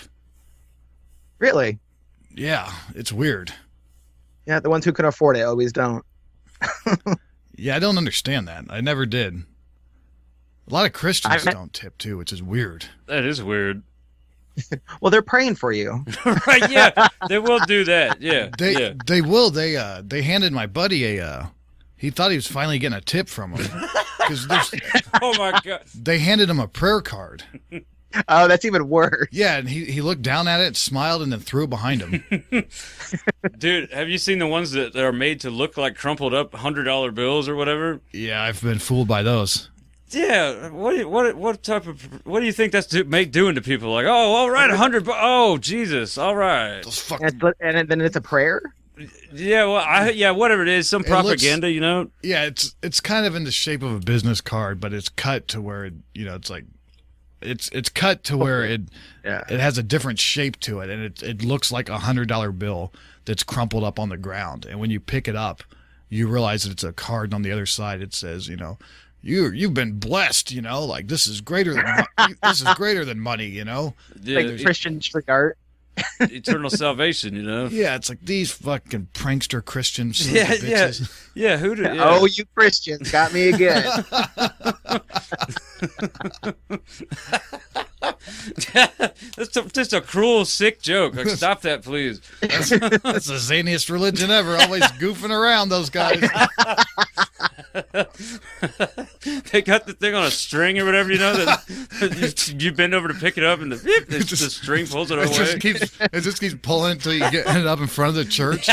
Really? Yeah, it's weird. Yeah, the ones who can afford it always don't. Yeah, I don't understand that. I never did. A lot of Christians don't tip too, which is weird. That is weird. Well, they're praying for you. Right, yeah. They will do that. Yeah. They will. They handed my buddy he thought he was finally getting a tip from him. Oh my God. They handed him a prayer card. Oh, that's even worse. Yeah, and he looked down at it, smiled, and then threw it behind him. Dude, have you seen the ones that are made to look like crumpled up $100 bills or whatever? Yeah, I've been fooled by those. Yeah, what do you think that's doing to people? Oh, all right, 100. Oh, Jesus, all right. Those fucking... And then it's a prayer. Yeah, well, whatever it is, some propaganda, Yeah, it's kind of in the shape of a business card, but it's cut to where it's it's cut to where it Yeah. it has a different shape to it, and it looks like $100 bill that's crumpled up on the ground. And when you pick it up, you realize that it's a card, and on the other side it says, you've been blessed, like this is greater than money, Yeah, Like Christian street art. eternal salvation, Yeah, it's like these fucking prankster Christians. sons of Yeah, yeah, bitches. yeah. Who did? Yeah. Oh, you Christians got me again. That's just a cruel, sick joke. Like, stop that, please. That's the zaniest religion ever. Always goofing around, those guys. They got the thing on a string or whatever, that you bend over to pick it up, and the string pulls it away. It just keeps pulling until you get it up in front of the church.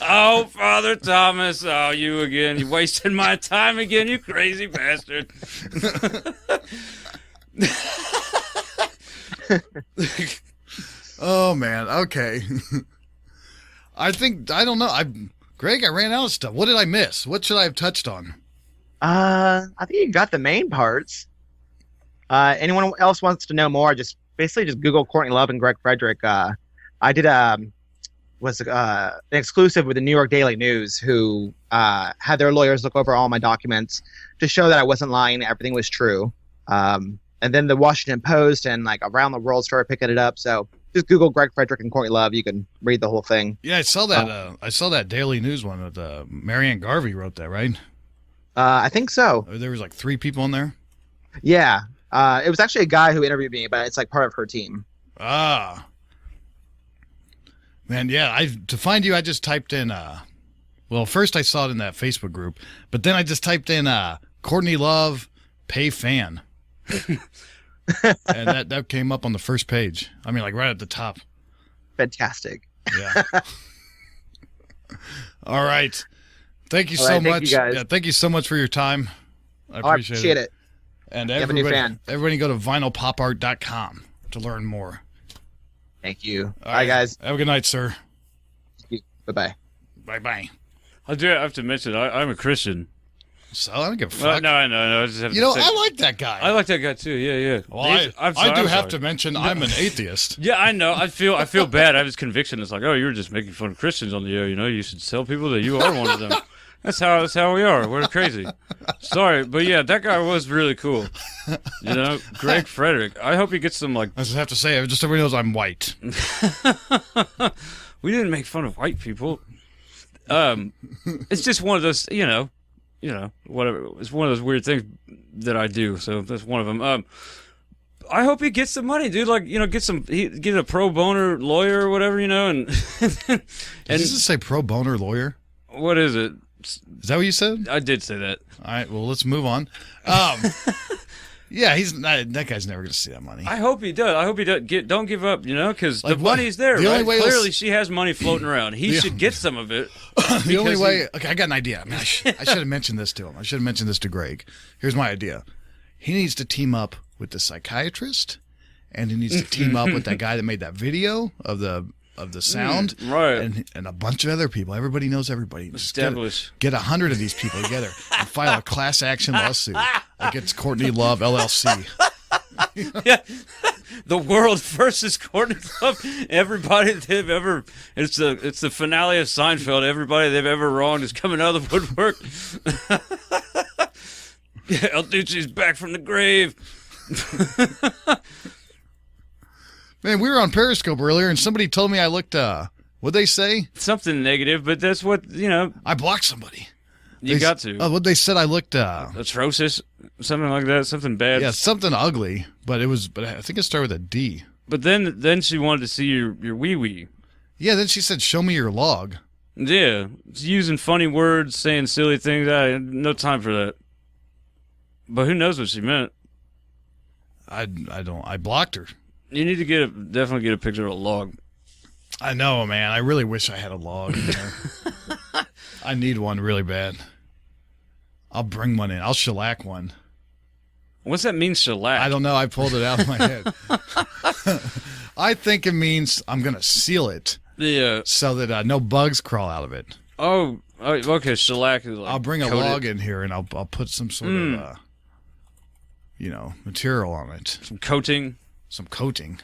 Oh, Father Thomas, oh, you again. You wasted my time again, you crazy bastard. Oh man, okay. I don't know. Greg, I ran out of stuff. What did I miss? What should I have touched on? I think you got the main parts. Anyone else wants to know more? Just Google Courtney Love and Greg Frederick. I did an exclusive with the New York Daily News, who had their lawyers look over all my documents to show that I wasn't lying, everything was true. And then the Washington Post and like around the world started picking it up. So just Google Greg Frederick and Courtney Love. You can read the whole thing. Yeah, I saw that. I saw that Daily News one with Marianne Garvey wrote that, right? I think so. There was like 3 people in there. Yeah. It was actually a guy who interviewed me, but it's like part of her team. Ah. Man, yeah. To find you, I just typed in. Well, first I saw it in that Facebook group, but then I just typed in Courtney Love pay fan. And that came up on the first page. I mean, like right at the top. Fantastic. Yeah. All right. Thank you so Thank much. you guys. Yeah, thank you so much for your time. I I appreciate appreciate it. And have a new fan. everybody go to vinylpopart.com to learn more. Thank you. All Bye, guys. Have a good night, sir. Bye-bye. Bye-bye. I do have to mention, I'm a Christian. So I don't give a Well, fuck. no, I know. I just have You to know, say, I like that guy. I like that guy too. Yeah, yeah. Well, I'm I do I'm have sorry. to mention I'm an atheist. Yeah, I know. I feel bad. I have this conviction. It's like, oh, you were just making fun of Christians on the air. You should tell people that you are one of them. That's how we are. We're crazy. Sorry, but yeah, that guy was really cool. Greg Frederick. I hope he gets some like. I just have to say, just so everybody knows I'm white. We didn't make fun of white people. It's just one of those, whatever. It's one of those weird things that I do. So that's one of them. I hope he gets some money, dude. Like, get a pro boner lawyer or whatever, and Did you just say pro boner lawyer? What is it? Is that what you said? I did say that. All right, well, let's move on. Yeah, that guy's never going to see that money. I hope he does. I hope he does. Don't give up, because Like the what? money's there. The only Right? way Clearly, she has money floating around. He should get some of it. The only because way... Okay, I got an idea. I mean, I should have mentioned this to him. I should have mentioned this to Greg. Here's my idea. He needs to team up with the psychiatrist, and he needs to team up with that guy that made that video of the sound, right? And a bunch of other people. Everybody knows everybody. Just Establish. Get 100 of these people together and file a class action lawsuit against Courtney Love LLC. Yeah, the world versus Courtney Love. Everybody they've ever. It's the finale of Seinfeld. Everybody they've ever wronged is coming out of the woodwork. Yeah, El Duce's back from the grave. Man, we were on Periscope earlier, and somebody told me I looked, what'd they say? Something negative, but that's what, I blocked somebody. you got to. Oh, what they said I looked, Atrocious, something like that, something bad. yeah, something ugly, but I think it started with a D. But then she wanted to see your wee-wee. Yeah, then she said, show me your log. Yeah, it's using funny words, saying silly things. I had no time for that. But who knows what she meant? I blocked her. You need to definitely get a picture of a log. I know, man. I really wish I had a log in there. I need one really bad. I'll bring one in. I'll shellac one. What's that mean, shellac? I don't know. I pulled it out of my head. I think it means I'm going to seal it so that no bugs crawl out of it. Oh, okay. Shellac is like I'll bring a coated. log in here and I'll put some sort of material on it. Some coating. Some coating.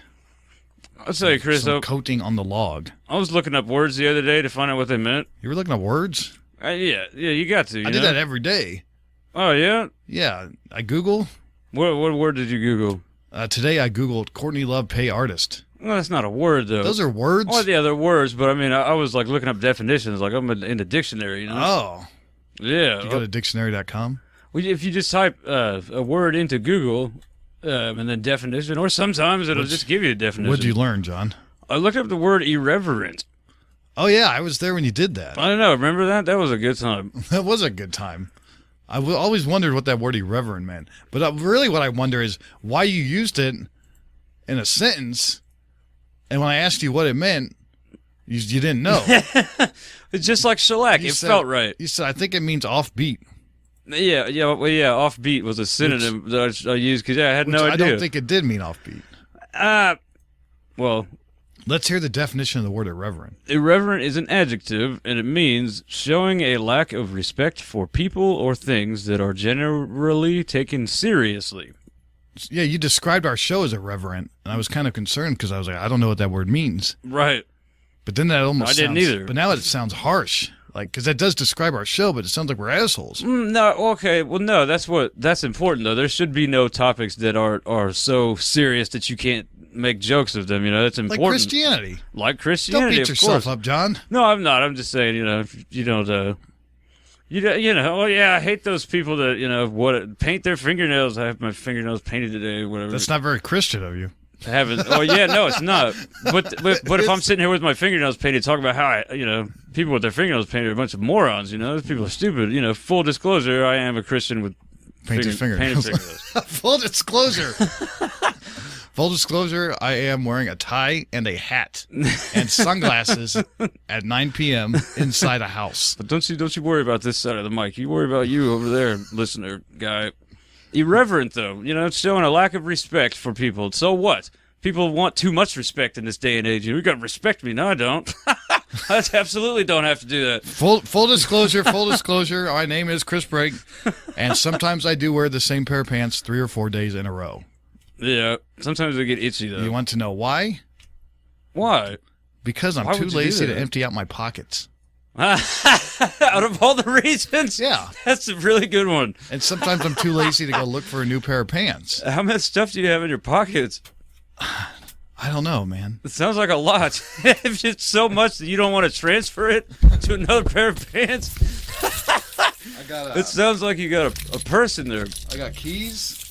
I'll tell you, Chris. Some coating on the log. I was looking up words the other day to find out what they meant. You were looking up words? Yeah, you got to. I did that every day. Oh, yeah? Yeah, I Google. What word did you Google? Today I Googled Courtney Love pay artist. Well, that's not a word, though. Those are words? Oh, yeah, they're words, but I mean, I was like looking up definitions, like I'm in the dictionary, you know? Oh. Yeah. Did you go to dictionary.com? Well, if you just type a word into Google and then definition, or sometimes it'll just give you a definition. What'd you learn, John? I looked up the word irreverent. Oh, yeah, I was there when you did that. I don't know. Remember that? That was a good time. That was a good time. I always wondered what that word irreverent meant. But really what I wonder is why you used it in a sentence, and when I asked you what it meant, you didn't know. It's just like shellac. It felt right. You said, I think it means offbeat. Yeah, offbeat was a synonym that I used because I had no idea. I don't think it did mean offbeat. Well... Let's hear the definition of the word irreverent. Irreverent is an adjective, and it means showing a lack of respect for people or things that are generally taken seriously. Yeah, you described our show as irreverent, and I was kind of concerned because I was like, I don't know what that word means. Right. But then that almost I didn't either. But now it sounds harsh. Like, because that does describe our show, but it sounds like we're assholes. No, okay. Well, no, that's important, though. There should be no topics that are so serious that you can't make jokes of them. That's important. Like Christianity. Like Christianity, Don't beat yourself up, John. No, I'm not. I'm just saying, if you don't, oh, yeah, I hate those people that, paint their fingernails. I have my fingernails painted today, whatever. That's not very Christian of you. I haven't. Oh, yeah, no, it's not. But if I'm sitting here with my fingernails painted, talking about how people with their fingernails painted are a bunch of morons, those people are stupid. Full disclosure, I am a Christian with painted fingernails. Full disclosure. Full disclosure, I am wearing a tie and a hat and sunglasses at 9 p.m. inside a house. But don't you worry about this side of the mic. You worry about you over there, listener guy. Irreverent, though. It's showing a lack of respect for people. So what? People want too much respect in this day and age. You got to respect me. No, I don't. I absolutely don't have to do that. Full disclosure, my name is Chris Brake, and sometimes I do wear the same pair of pants 3 or 4 days in a row. Yeah, sometimes they get itchy, though. You want to know why? Why? Because I'm too lazy to empty out my pockets. Out of all the reasons? Yeah. That's a really good one. And sometimes I'm too lazy to go look for a new pair of pants. How much stuff do you have in your pockets? I don't know, man. It sounds like a lot. If it's so much that you don't want to transfer it to another pair of pants. It sounds like you got a purse in there. I got keys.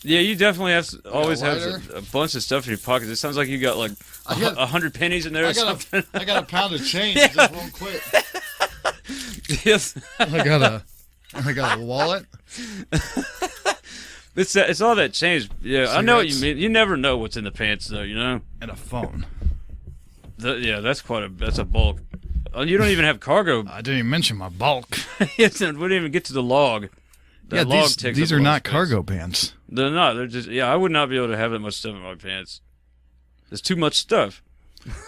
Yeah, you definitely always have a bunch of stuff in your pockets. It sounds like you got like 100 pennies in there or something. I got a pound of change. Yeah. It just won't quit. Yes. I got a wallet. It's all that change. Yeah, Cigarettes. I know what you mean. You never know what's in the pants, though. And a phone. That's a bulk. You don't even have cargo. I didn't even mention my bulk. We didn't even get to the log. These are not cargo pants. They're not. They're just. Yeah, I would not be able to have that much stuff in my pants. There's too much stuff.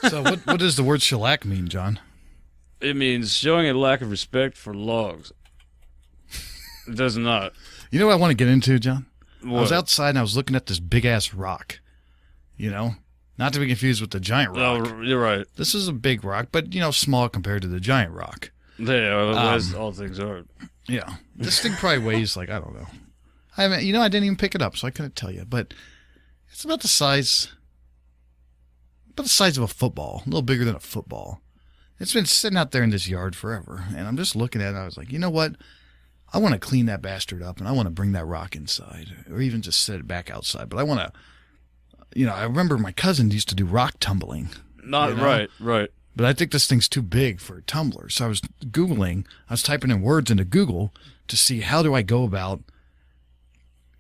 So what does the word shellac mean, John? It means showing a lack of respect for logs. It does not. You know what I want to get into, John? What? I was outside and I was looking at this big-ass rock. Not to be confused with the giant rock. Oh, you're right. This is a big rock, but, small compared to the giant rock. Yeah, as all things are. Yeah. This thing probably weighs, I don't know. I didn't even pick it up, so I couldn't tell you. But it's about the size of a football, a little bigger than a football. It's been sitting out there in this yard forever, and I'm just looking at it. I was like, you know what? I want to clean that bastard up, and I want to bring that rock inside, or even just set it back outside. But I want to, I remember my cousin used to do rock tumbling. Right. But I think this thing's too big for a tumbler. So I was typing in words into Google to see how do I go about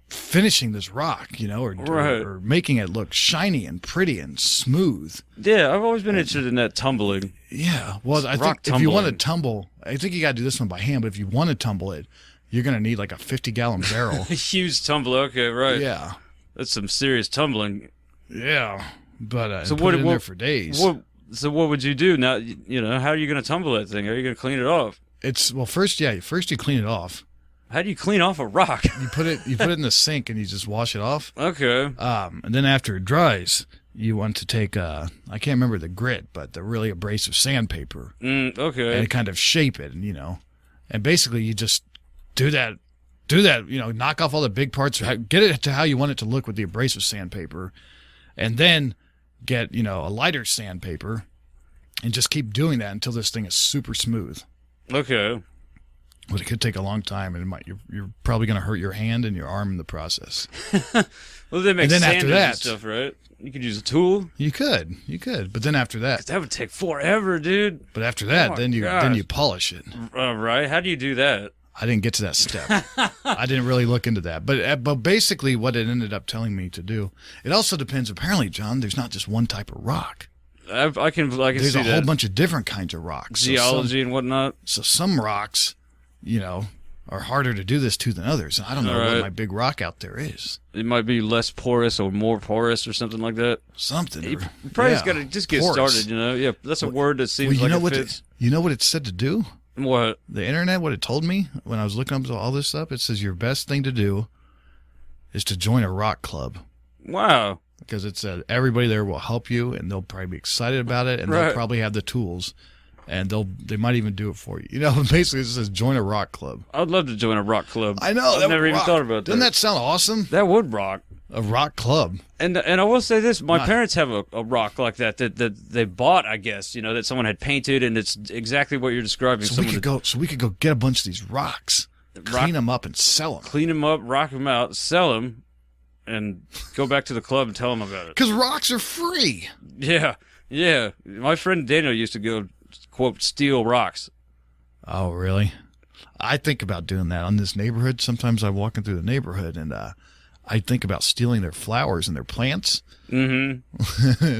finishing this rock, or making it look shiny and pretty and smooth. Yeah, I've always been interested in that tumbling. Yeah, well, I think if you want to tumble, I think you got to do this one by hand, but if you want to tumble it, you're going to need like a 50-gallon barrel. A huge tumbler, okay, right. Yeah. That's some serious tumbling. Yeah, but so put it in there for days. So what would you do now? How are you going to tumble that thing? How are you going to clean it off? First you clean it off. How do you clean off a rock? You put it in the sink and you just wash it off. Okay. And then after it dries, you want to take I can't remember the grit, but the really abrasive sandpaper, Okay. and kind of shape it, and and basically you just do that, knock off all the big parts, get it to how you want it to look with the abrasive sandpaper, and then get a lighter sandpaper, and just keep doing that until this thing is super smooth. Okay. But it could take a long time, and you're probably going to hurt your hand and your arm in the process. Well, they make And then sanders after that- and stuff, right? You could use a tool. You could, but then after that, That would take forever, dude. but after that, Oh my then you gosh. polish it. Right? How do you do that? I didn't get to that step. I didn't really look into that, but basically, what it ended up telling me to do. It also depends. Apparently, John, there's not just one type of rock. I can There's see a that. whole bunch of different kinds of rocks. Geology and whatnot. So some rocks, are harder to do this to than others. And I don't know what Right. my big rock out there is. It might be less porous or more porous or something like that. Something. You or- probably yeah, got to just get porous. started, Yeah, that's a word that seems Well, like it fits. you know what it said to do? What? The internet, what it told me when I was looking up all this stuff, it says your best thing to do is to join a rock club. Wow. Because it said everybody there will help you, and they'll probably be excited about it, and Right. they'll probably have the tools, and they might even do it for you. Basically it says join a rock club. I'd love to join a rock club. I know. I've never even thought about that. Doesn't that sound awesome? That would rock. A rock club. And I will say this: my parents have a rock like that they bought, I guess. That someone had painted, and it's exactly what you're describing. So we could go get a bunch of these rocks, clean them up, and sell them. Clean them up, rock them out, sell them, and go back to the club and tell them about it. Because rocks are free. Yeah. My friend Daniel used to go, quote, steal rocks. Oh, really? I think about doing that on this neighborhood. Sometimes I'm walking through the neighborhood, and I think about stealing their flowers and their plants, and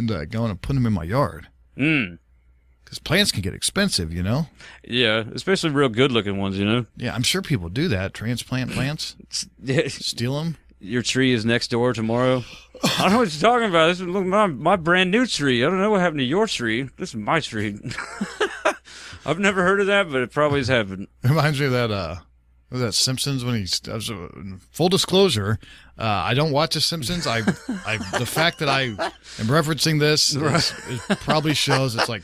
going and putting them in my yard. Because plants can get expensive, Yeah, especially real good-looking ones, Yeah, I'm sure people do that. Transplant plants, steal them. Your tree is next door tomorrow. I don't know what you're talking about. This is my brand new tree. I don't know what happened to your tree. This is my tree. I've never heard of that, but it probably has happened. It reminds me of that Simpsons when full disclosure, I don't watch The Simpsons. The fact that I am referencing this it probably shows it's like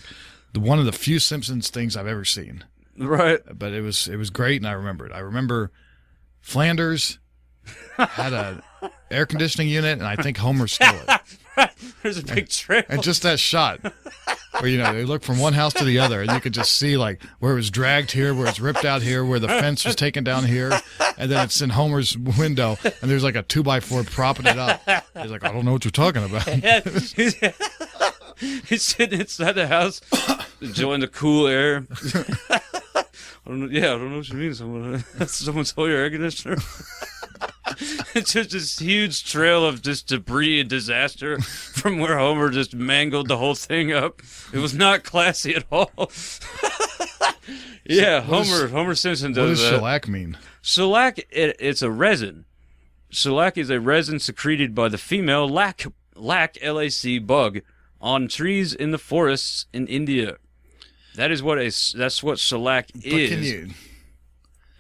one of the few Simpsons things I've ever seen. Right. But it was great, and I remember it. I remember Flanders had a air conditioning unit, and I think Homer stole it. There's a big trail. And just that shot where, they look from one house to the other, and you could just see, like, where it was dragged here, where it's ripped out here, where the fence was taken down here, and then it's in Homer's window, and there's like a 2x4 propping it up. He's like, I don't know what you're talking about. He's sitting inside the house, enjoying the cool air. I don't know what you mean. Someone stole your air conditioner. It's just this huge trail of just debris and disaster from where Homer just mangled the whole thing up. It was not classy at all. Yeah, Homer Simpson does What does that. shellac mean? Shellac, it's a resin. Shellac is a resin secreted by the female lac LAC bug on trees in the forests in India. That's what shellac is.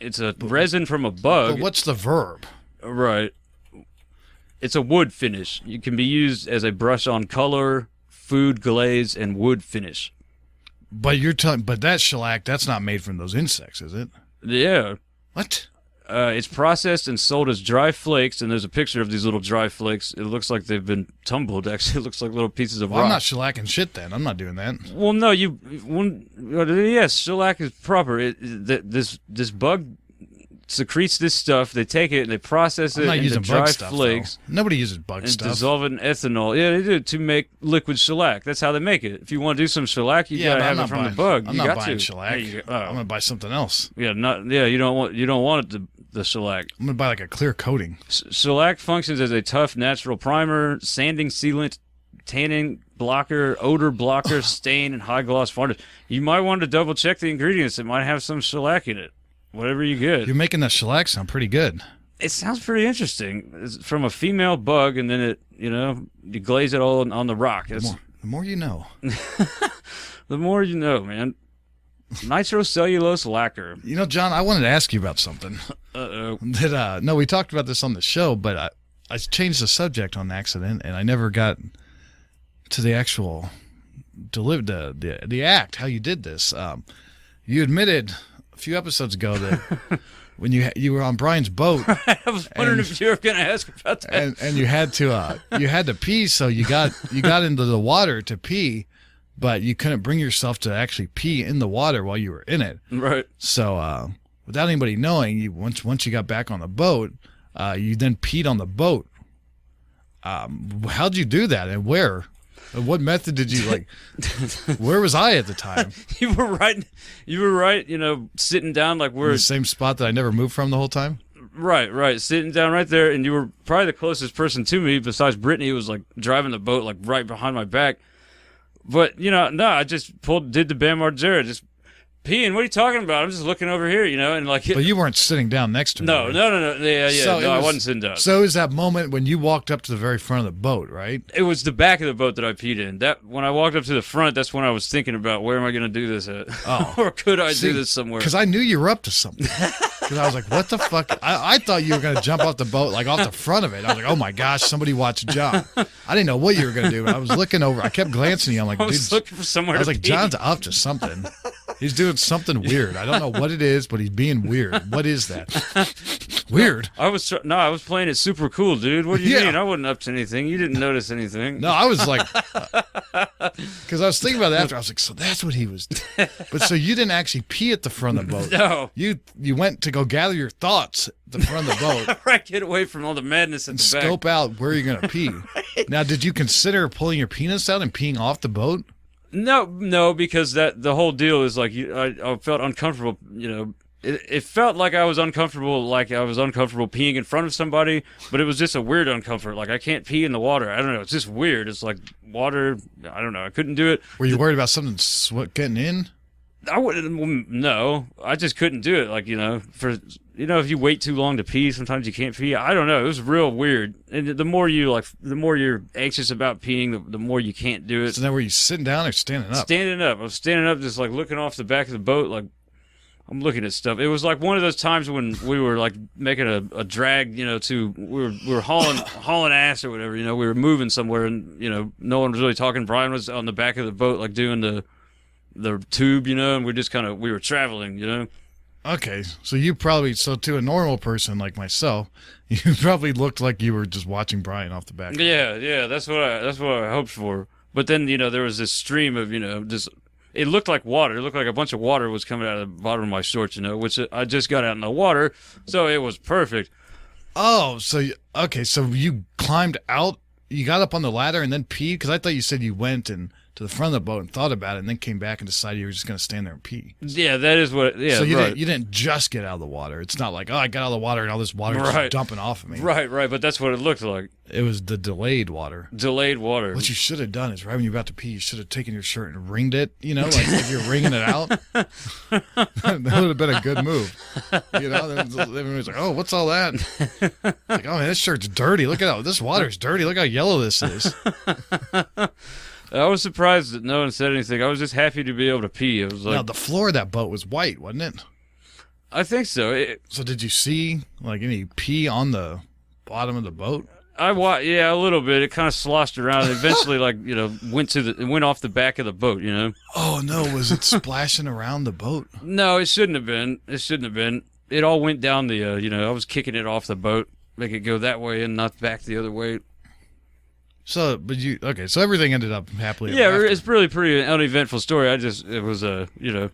It's a resin from a bug. But what's the verb? Right. It's a wood finish. It can be used as a brush on color, food glaze, and wood finish. But but that shellac, that's not made from those insects, is it? Yeah. What? It's processed and sold as dry flakes, and there's a picture of these little dry flakes. It looks like they've been tumbled, actually. It looks like little pieces of Well, rock. I'm not shellacking shit then. I'm not doing that. Well, no, yes, shellac is proper. This bug secretes this stuff. They take it and they process I'm it not into using dry bug stuff, flakes. though. Nobody uses bug And stuff. dissolve it in ethanol. Yeah, they do, to make liquid shellac. That's how they make it. If you want to do some shellac, you gotta but have it from the bug. I'm you not got buying to. shellac. Yeah, I'm gonna buy something else. you don't want it the shellac. I'm gonna buy like a clear coating. Shellac functions as a tough natural primer, sanding sealant, tanning blocker, odor blocker, stain, and high gloss varnish. You might want to double check the ingredients. It might have some shellac in it. Whatever you get. You're making that shellac sound pretty good. It sounds pretty interesting. It's from a female bug, and then you glaze it all on the rock. The more you know. The more you know, man. Nitrocellulose lacquer. You know, John, I wanted to ask you about something. Uh-oh. That no, we talked about this on the show, but I changed the subject on accident, and I never got to the actual the act. How you did this? You admitted a few episodes ago that when you were on Brian's boat. I was wondering if you were going to ask about that. And you had to pee, so you got into the water to pee, but you couldn't bring yourself to actually pee in the water while you were in it. Right. So without anybody knowing, you once you got back on the boat, you then peed on the boat. How'd you do that, and where? What method did you like? Where was I at the time? You were right. You know, sitting down like we're In the same spot that I never moved from the whole time. Right. Sitting down right there, and you were probably the closest person to me besides Brittany, who was like driving the boat like right behind my back. But you know, no, I just did the Bam Margera, just peeing. What are you talking about? I'm just looking over here, you know, and like. But you weren't sitting down next to me. No. Right? Yeah. So I wasn't sitting down. So it was that moment when you walked up to the very front of the boat, right? It was the back of the boat that I peed in. That when I walked up to the front, that's when I was thinking about where am I going to do this at, or could I do this somewhere? Because I knew you were up to something. Because I was like, what the fuck? I thought you were going to jump off the boat, like off the front of it. I was like, oh my gosh, somebody watched John. I didn't know what you were going to do. I was looking over. I kept glancing at you. I'm like, I was looking for somewhere. I was to like, pee. John's up to something. He's doing something weird. I don't know what it is, but he's being weird. What is that? Weird. I was playing it super cool, dude. What do you Yeah. mean? I wasn't up to anything. You didn't notice anything. No, I was like, because I was thinking about that after. I was like, so that's what he was doing. But so you didn't actually pee at the front of the boat. No. You went to go gather your thoughts at the front of the boat. Right, get away from all the madness at And the back. scope out where you're going to pee. Now, did you consider pulling your penis out and peeing off the boat? No, because the whole deal is like I felt uncomfortable. You know, it felt like I was uncomfortable peeing in front of somebody, but it was just a weird uncomfort. Like I can't pee in the water. I don't know. It's just weird. It's like water. I don't know. I couldn't do it. Were you worried about something getting in? I wouldn't. No, I just couldn't do it. Like if you wait too long to pee, sometimes you can't pee. I don't know. It was real weird. And the more you're anxious about peeing, the more you can't do it. So now were you sitting down or standing up? Standing up. I was standing up, just like looking off the back of the boat, like I'm looking at stuff. It was like one of those times when we were like making a drag, you know, we were hauling ass or whatever. You know, we were moving somewhere, and you know, no one was really talking. Brian was on the back of the boat, like doing the tube, you know, and we were traveling, you know. Okay, so to a normal person like myself, you probably looked like you were just watching Brian off the back. Yeah, that's what I hoped for. But then, you know, there was this stream of, you know, it looked like water. It looked like a bunch of water was coming out of the bottom of my shorts, you know, which I just got out in the water, so it was perfect. Oh, so you climbed out, you got up on the ladder and then peed? Because I thought you said you went and to the front of the boat and thought about it and then came back and decided you were just going to stand there and pee. Yeah, that is what. Yeah, so you right. didn't just get out of the water. It's not like, oh, I got out of the water and all this water is just dumping off of me. Right. But that's what it looked like. It was the delayed water. Delayed water. What you should have done is right when you're about to pee, you should have taken your shirt and wringed it. You know, like if you're wringing it out, that would have been a good move. You know, everybody's like, oh, what's all that? Like, oh man, this shirt's dirty. Look at how this water's dirty. Look how yellow this is. I was surprised that no one said anything. I was just happy to be able to pee. It was like, now the floor of that boat was white, wasn't it? I think so. So did you see like any pee on the bottom of the boat? Yeah, a little bit. It kind of sloshed around and eventually, like, you know, it went off the back of the boat, you know? Oh, no. Was it splashing around the boat? No, it shouldn't have been. It all went down the, you know, I was kicking it off the boat, make it go that way and not back the other way. So, so everything ended up happily ever Yeah, after. it's really pretty uneventful story. It was, you know.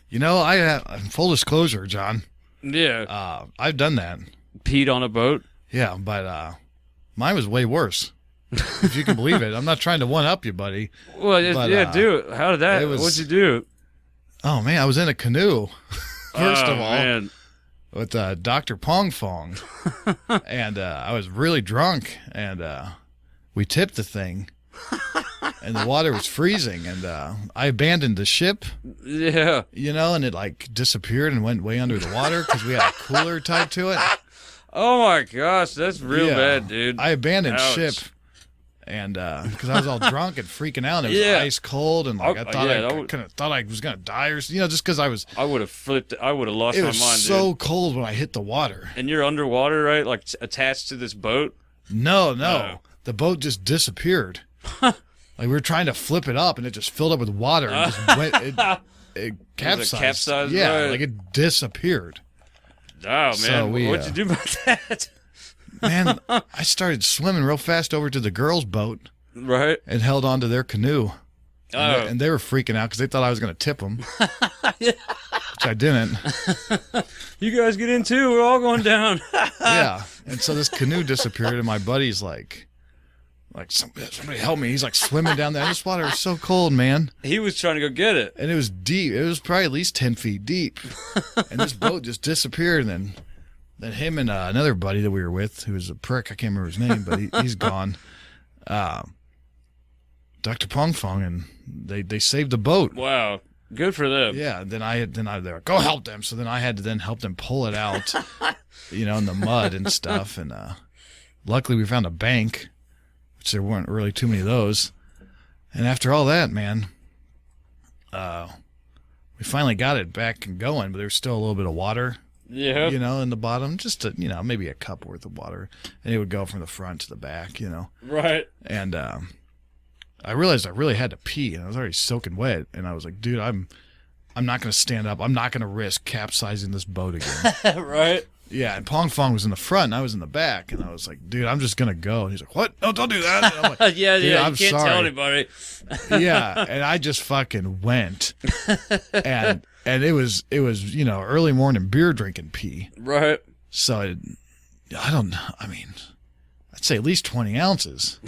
You know, I have full disclosure, John. Yeah. I've done that. Peed on a boat? Yeah, but mine was way worse. If you can believe it. I'm not trying to one-up you, buddy. Well, do it. How did that? What'd you do? Oh, man, I was in a canoe, first of all, man. with Dr. Pong Fong. And I was really drunk, and we tipped the thing, and the water was freezing, and I abandoned the ship. Yeah. You know, and it, like, disappeared and went way under the water because we had a cooler tied to it. Oh, my gosh. That's real bad, dude. I abandoned Ouch. ship. And because I was all drunk and freaking out, and it was ice cold, and like I thought I was gonna die, or just because I was. I would have flipped. I would have lost my mind. It was so cold when I hit the water. And you're underwater, right? Like attached to this boat. No, the boat just disappeared. Like we were trying to flip it up, and it just filled up with water and just went. It capsized. Was it capsized? Yeah, right? like it disappeared. Oh man, So what'd you do about that? Man, I started swimming real fast over to the girls' boat, right, and held onto their canoe. Oh. And they were freaking out because they thought I was going to tip them, which I didn't. You guys get in too. We're all going down. Yeah, and so this canoe disappeared, and my buddy's like somebody help me. He's like swimming down there. This water is so cold, man. He was trying to go get it, and it was deep. It was probably at least 10 feet deep, and this boat just disappeared. And then him and another buddy that we were with, who was a prick, I can't remember his name, but he's gone. Dr. Pong Fong, and they saved the boat. Wow, good for them. Yeah. Then they were go help them. So then I had to then help them pull it out, in the mud and stuff. And luckily we found a bank, which there weren't really too many of those. And after all that, man, we finally got it back and going, but there's still a little bit of water. Yeah. In the bottom, just maybe a cup worth of water, and it would go from the front to the back, Right. And I realized I really had to pee, and I was already soaking wet, and I was like, dude, I'm not going to stand up. I'm not going to risk capsizing this boat again. Right. Yeah, and Pong Fong was in the front, and I was in the back, and I was like, dude, I'm just going to go. And he's like, what? No, don't do that. And I'm like, yeah, I'm you can't sorry. tell anybody. Yeah, and I just fucking went, and it was early morning beer drinking pee. Right. So I'd say at least 20 ounces.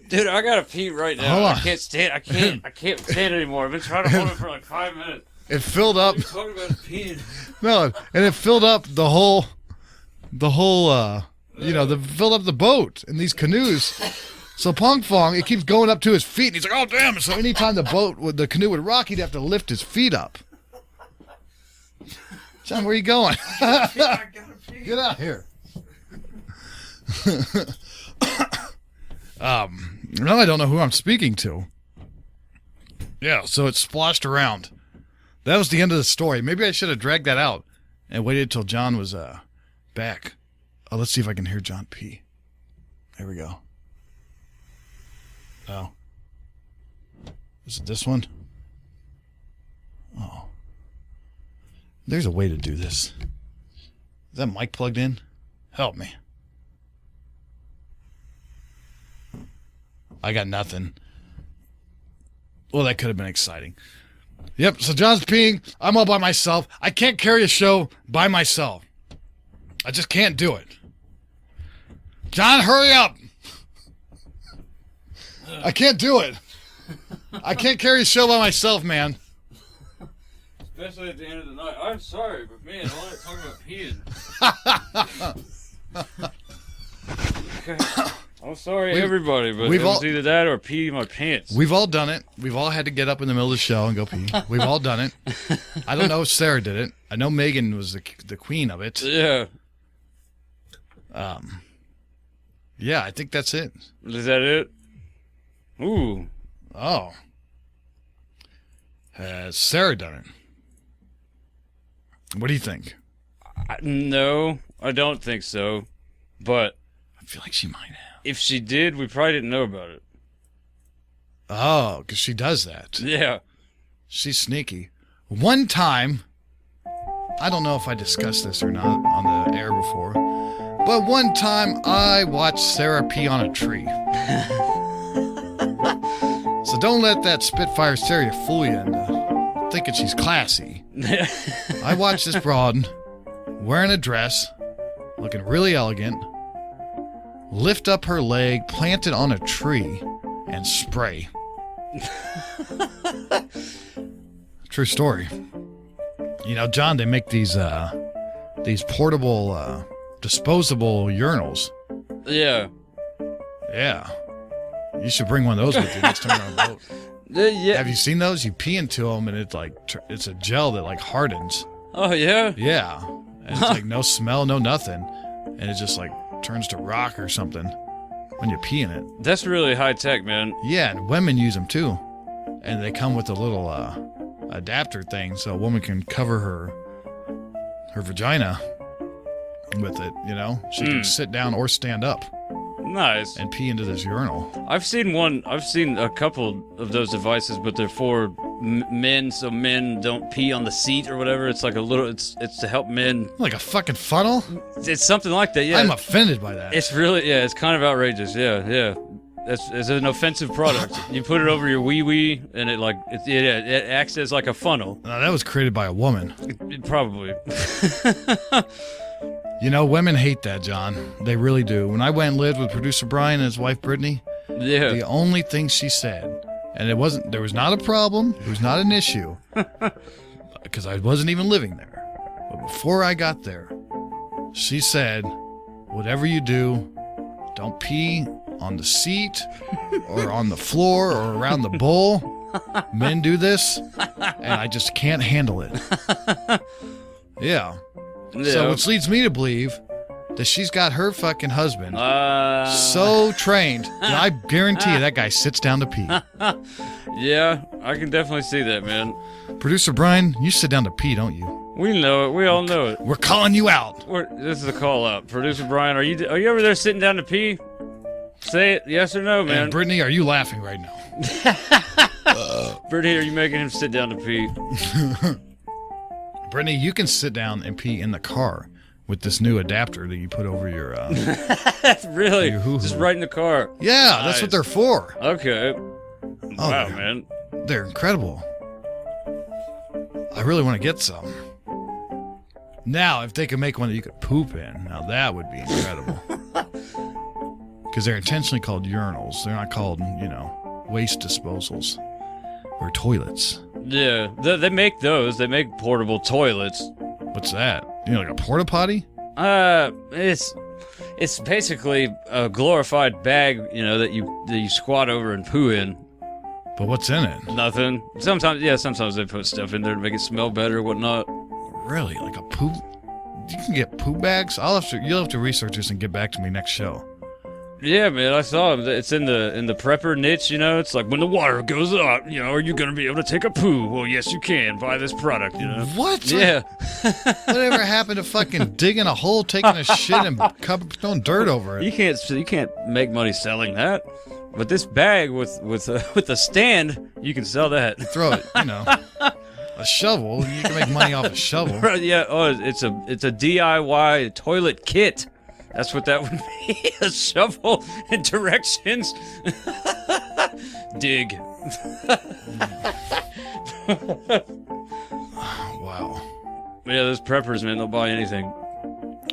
Dude, I gotta pee right now. Hold on. I can't stand anymore. I've been trying to hold it for like 5 minutes. It filled up. You're talking about peeing. No, and it filled up the whole filled up the boat in these canoes. So Pong Fong, it keeps going up to his feet, and he's like, oh, damn. So anytime the canoe would rock, he'd have to lift his feet up. John, where are you going? I gotta pee. Get out here. Now I don't know who I'm speaking to. Yeah, so it splashed around. That was the end of the story. Maybe I should have dragged that out and waited till John was back. Oh, let's see if I can hear John pee. There we go. Oh. Is it this one? Oh. There's a way to do this. Is that mic plugged in? Help me. I got nothing. Well, that could have been exciting. Yep, so John's peeing. I'm all by myself. I can't carry a show by myself. I just can't do it. John, hurry up. I can't do it. I can't carry a show by myself, man. Especially at the end of the night. I'm sorry, but man, I want to talk about peeing. Okay. I'm sorry, everybody, but it was either that or pee my pants. We've all done it. We've all had to get up in the middle of the show and go pee. We've all done it. I don't know if Sarah did it. I know Megan was the queen of it. Yeah. Yeah, I think that's it. Is that it? Ooh. Oh. Has Sarah done it? What do you think? No, I don't think so. But I feel like she might have. If she did, we probably didn't know about it. Oh, because she does that. Yeah. She's sneaky. One time, I don't know if I discussed this or not on the air before, but one time I watched Sarah pee on a tree. So don't let that Spitfire stereo fool you into thinking she's classy. I watched this broad wearing a dress, looking really elegant, lift up her leg, plant it on a tree, and spray. True story. John, they make these portable, disposable urinals. Yeah. Yeah. You should bring one of those with you next time you're on a boat. Yeah. Have you seen those? You pee into them, and it's a gel that hardens. Oh yeah. Yeah. And it's no smell, no nothing, and it just turns to rock or something. when you pee in it. That's really high tech, man. Yeah, and women use them too. And they come with a little adapter thing so a woman can cover her vagina with it, you know? She can sit down or stand up Nice. and pee into this urinal. I've seen a couple of those devices, but they're for men, so men don't pee on the seat or whatever. It's like a little, it's to help men. Like a fucking funnel? It's something like that, yeah. I'm offended by that. It's really, yeah, it's kind of outrageous, yeah. It's an offensive product. You put it over your wee-wee, and it acts as like a funnel. No, that was created by a woman. Probably. You know, women hate that, John. They really do. When I went and lived with producer Brian and his wife Brittany, Yeah. the only thing she said, and there was not a problem, it was not an issue, because I wasn't even living there. But before I got there, she said, whatever you do, don't pee on the seat or on the floor or around the bowl. Men do this, and I just can't handle it. Yeah. So which leads me to believe that she's got her fucking husband so trained that I guarantee you that guy sits down to pee. Yeah, I can definitely see that, man. Producer Brian, you sit down to pee, don't you? We know it. We all know it. We're calling you out. This is a call out. Producer Brian, are you over there sitting down to pee? Say it, yes or no, man. And Brittany, are you laughing right now? Brittany, are you making him sit down to pee? Brittany, you can sit down and pee in the car with this new adapter that you put over your Really? Your hoo-hoo. Just right in the car. Yeah, that's Nice. what they're for. Okay. Oh, Wow, they're- man. They're incredible. I really want to get some. Now, if they could make one that you could poop in, now that would be incredible. Because they're intentionally called urinals. They're not called, waste disposals or toilets. Yeah, they make those. They make portable toilets. What's that? Like a porta potty? It's basically a glorified bag, that you squat over and poo in. But what's in it? Nothing. Sometimes they put stuff in there to make it smell better or whatnot. Really? Like a poop? You can get poop bags? You'll have to research this and get back to me next show. Yeah, man, I saw them. It's in the prepper niche, It's like when the water goes up, are you gonna be able to take a poo? Well, yes, you can. Buy this product, What? Yeah. Whatever happened to fucking digging a hole, taking a shit, and throwing dirt over it? You can't make money selling that. But this bag with a stand, you can sell that. Throw it, a shovel. You can make money off a shovel. Right, yeah. Oh, it's a DIY toilet kit. That's what that would be. A shovel and directions. Dig. Wow. Yeah, those preppers, man, they'll buy anything.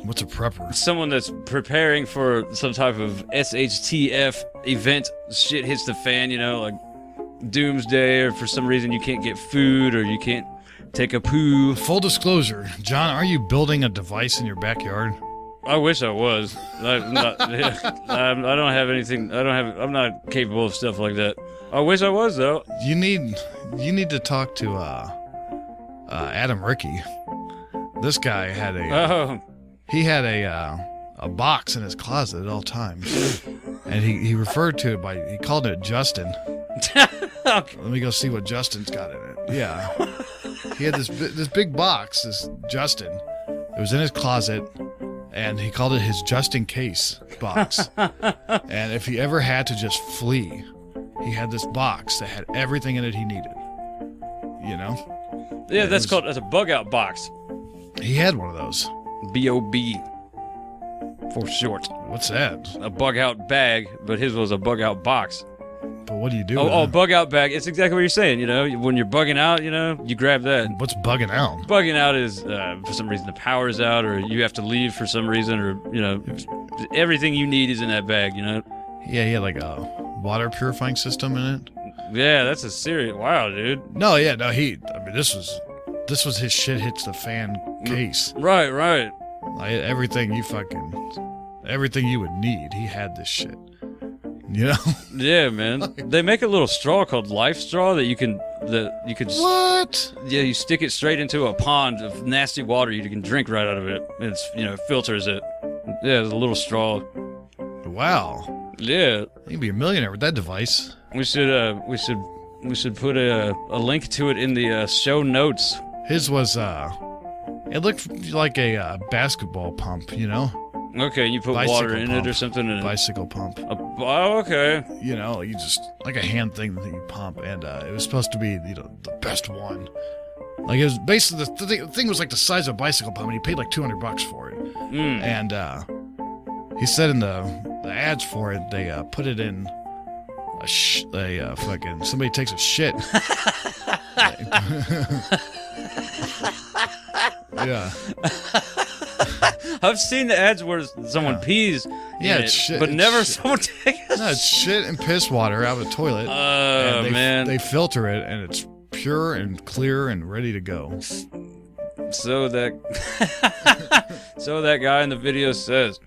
What's a prepper? Someone that's preparing for some type of SHTF event, shit hits the fan, like doomsday, or for some reason you can't get food or you can't take a poo. Full disclosure, John, are you building a device in your backyard? I wish I was. I'm not, I don't have anything. I'm not capable of stuff like that. I wish I was, though. You need to talk to Adam Rickey. This guy had a box in his closet at all times, and he referred to it he called it Justin. Okay. Let me go see what Justin's got in it. Yeah, he had this big box, this Justin. It was in his closet, and he called it his just in case box. And if he ever had to just flee, he had this box that had everything in it he needed. Yeah, that's a bug out box. He had one of those. B.O.B. for short. What's that? A bug out bag, but his was a bug out box. But what do you do? with Oh, it? bug out bag. It's exactly what you're saying. When you're bugging out, you grab that. What's bugging out? Bugging out is for some reason the power's out, or you have to leave for some reason, or everything you need is in that bag. Yeah, he had like a water purifying system in it. Yeah, that's a serious. Wow, dude. No, this was his shit hits the fan case. Right. Like, everything you would need, he had this shit. Yeah, man. They make a little straw called Life Straw that you can What? Yeah, you stick it straight into a pond of nasty water. You can drink right out of it. It's filters it. Yeah, it's a little straw. Wow. Yeah. You'd be a millionaire with that device. We should put a link to it in the show notes. His was it looked like a basketball pump, you know. Okay, you put Bicycle water in pump. it or something. And Bicycle pump. Oh, okay. You know, you just like a hand thing that you pump, and it was supposed to be the best one. Like it was basically the thing was like the size of a bicycle pump, and he paid like $200 for it. And he said in the ads for it, they put it in fucking somebody takes a shit. Yeah. I've seen the ads where someone pees. Yeah, in it's it, shit. but It's never shit. someone takes. No, it's shit and piss water out of a toilet. Oh, man. They filter it, and it's pure and clear and ready to go. So that guy in the video says.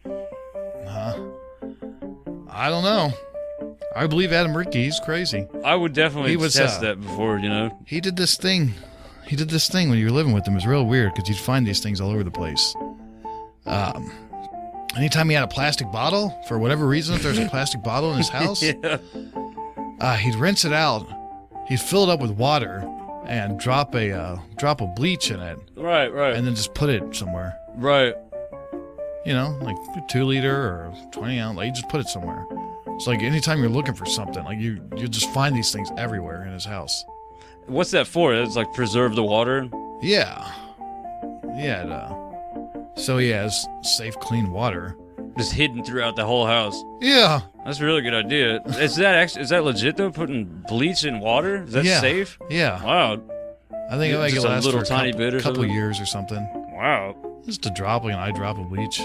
I don't know. I believe Adam Rickey. He's crazy. I would definitely He was, test that before, you know. He did this thing. He did this thing when you were living with him. It was real weird because you'd find these things all over the place. Anytime he had a plastic bottle, for whatever reason, if there's a plastic bottle in his house, Yeah. He'd rinse it out. He'd fill it up with water and drop a bleach in it, Right. and then just put it somewhere. Right. You know, like a 2 liter or 20 ounce. Like you just put it somewhere. It's like anytime you're looking for something, like you just find these things everywhere in his house. What's that for? It's like preserve the water? Yeah. So he has safe, clean water. Just hidden throughout the whole house. Yeah. That's a really good idea. Is that legit though? Putting bleach in water? Is that Yeah. safe? Yeah. Wow. I think it might Just a last little for tiny bit or couple something? years or something. Wow. Just a drop, like an eye drop of bleach.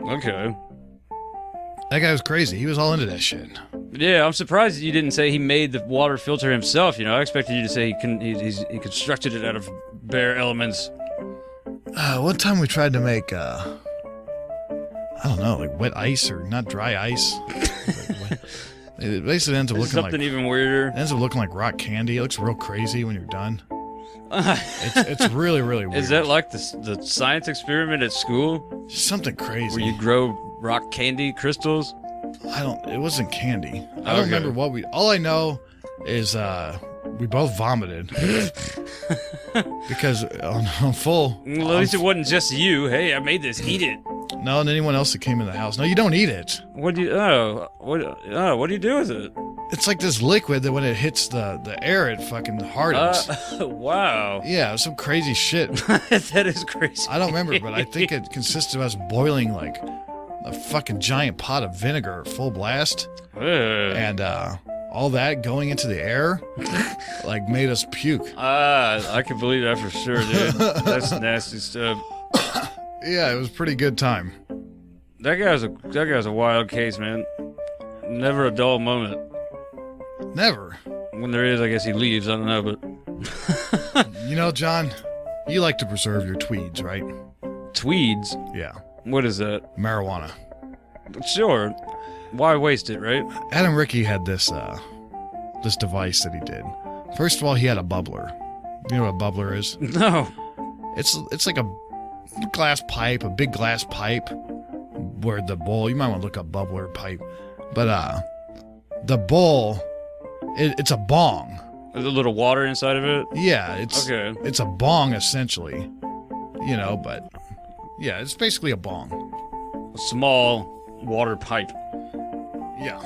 Okay. That guy was crazy. He was all into that shit. Yeah, I'm surprised you didn't say he made the water filter himself. You know, I expected you to say he constructed it out of bare elements. One time we tried to make, I don't know, like wet ice or not dry ice. It basically ends up looking Something like even weirder. it ends up looking like rock candy. It looks real crazy when you're done. It's really, really weird. Is that like the science experiment at school something crazy? where you grow rock candy crystals? It wasn't candy. I don't Okay. remember what all I know is we both vomited because on full. Well, at least it wasn't just you. Hey, I made this. Eat it. No, and anyone else that came in the house. No, you don't eat it. What do you? What do you do with it? It's like this liquid that when it hits the air, it fucking hardens. Wow. Yeah, some crazy shit. That is crazy. I don't remember, but I think it consists of us boiling like a fucking giant pot of vinegar full blast, and all that going into the air, like made us puke. I can believe that for sure, dude. That's nasty stuff. Yeah, it was a pretty good time. That guy's a wild case, man. Never a dull moment. Never. When there is, I guess he leaves. I don't know, but You know, John, you like to preserve your tweeds, right? tweeds. Yeah. What is that? Marijuana. Sure. Why waste it, right? Adam Rickey had this this device that he did. First of all, he had a bubbler. You know what a bubbler is? No. It's like a glass pipe, a big glass pipe, where the bowl. You might want to look up bubbler pipe, but the bowl, it's a bong. There's a little water inside of it. Yeah, it's a bong essentially. You know, but yeah, it's basically a bong. A small water pipe. Yeah.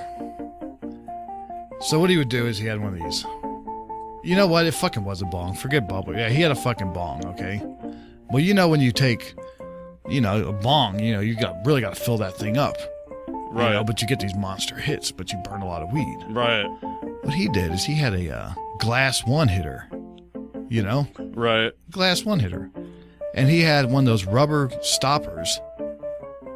So what he would do is he had one of these. You know what? It fucking was a bong. Forget bubbler. Yeah, he had a fucking bong, okay? Well, you know when you take, a bong, you really got to fill that thing up. Right. But you get these monster hits, but you burn a lot of weed. Right. What he did is he had a glass one-hitter, Right. glass one-hitter. And he had one of those rubber stoppers.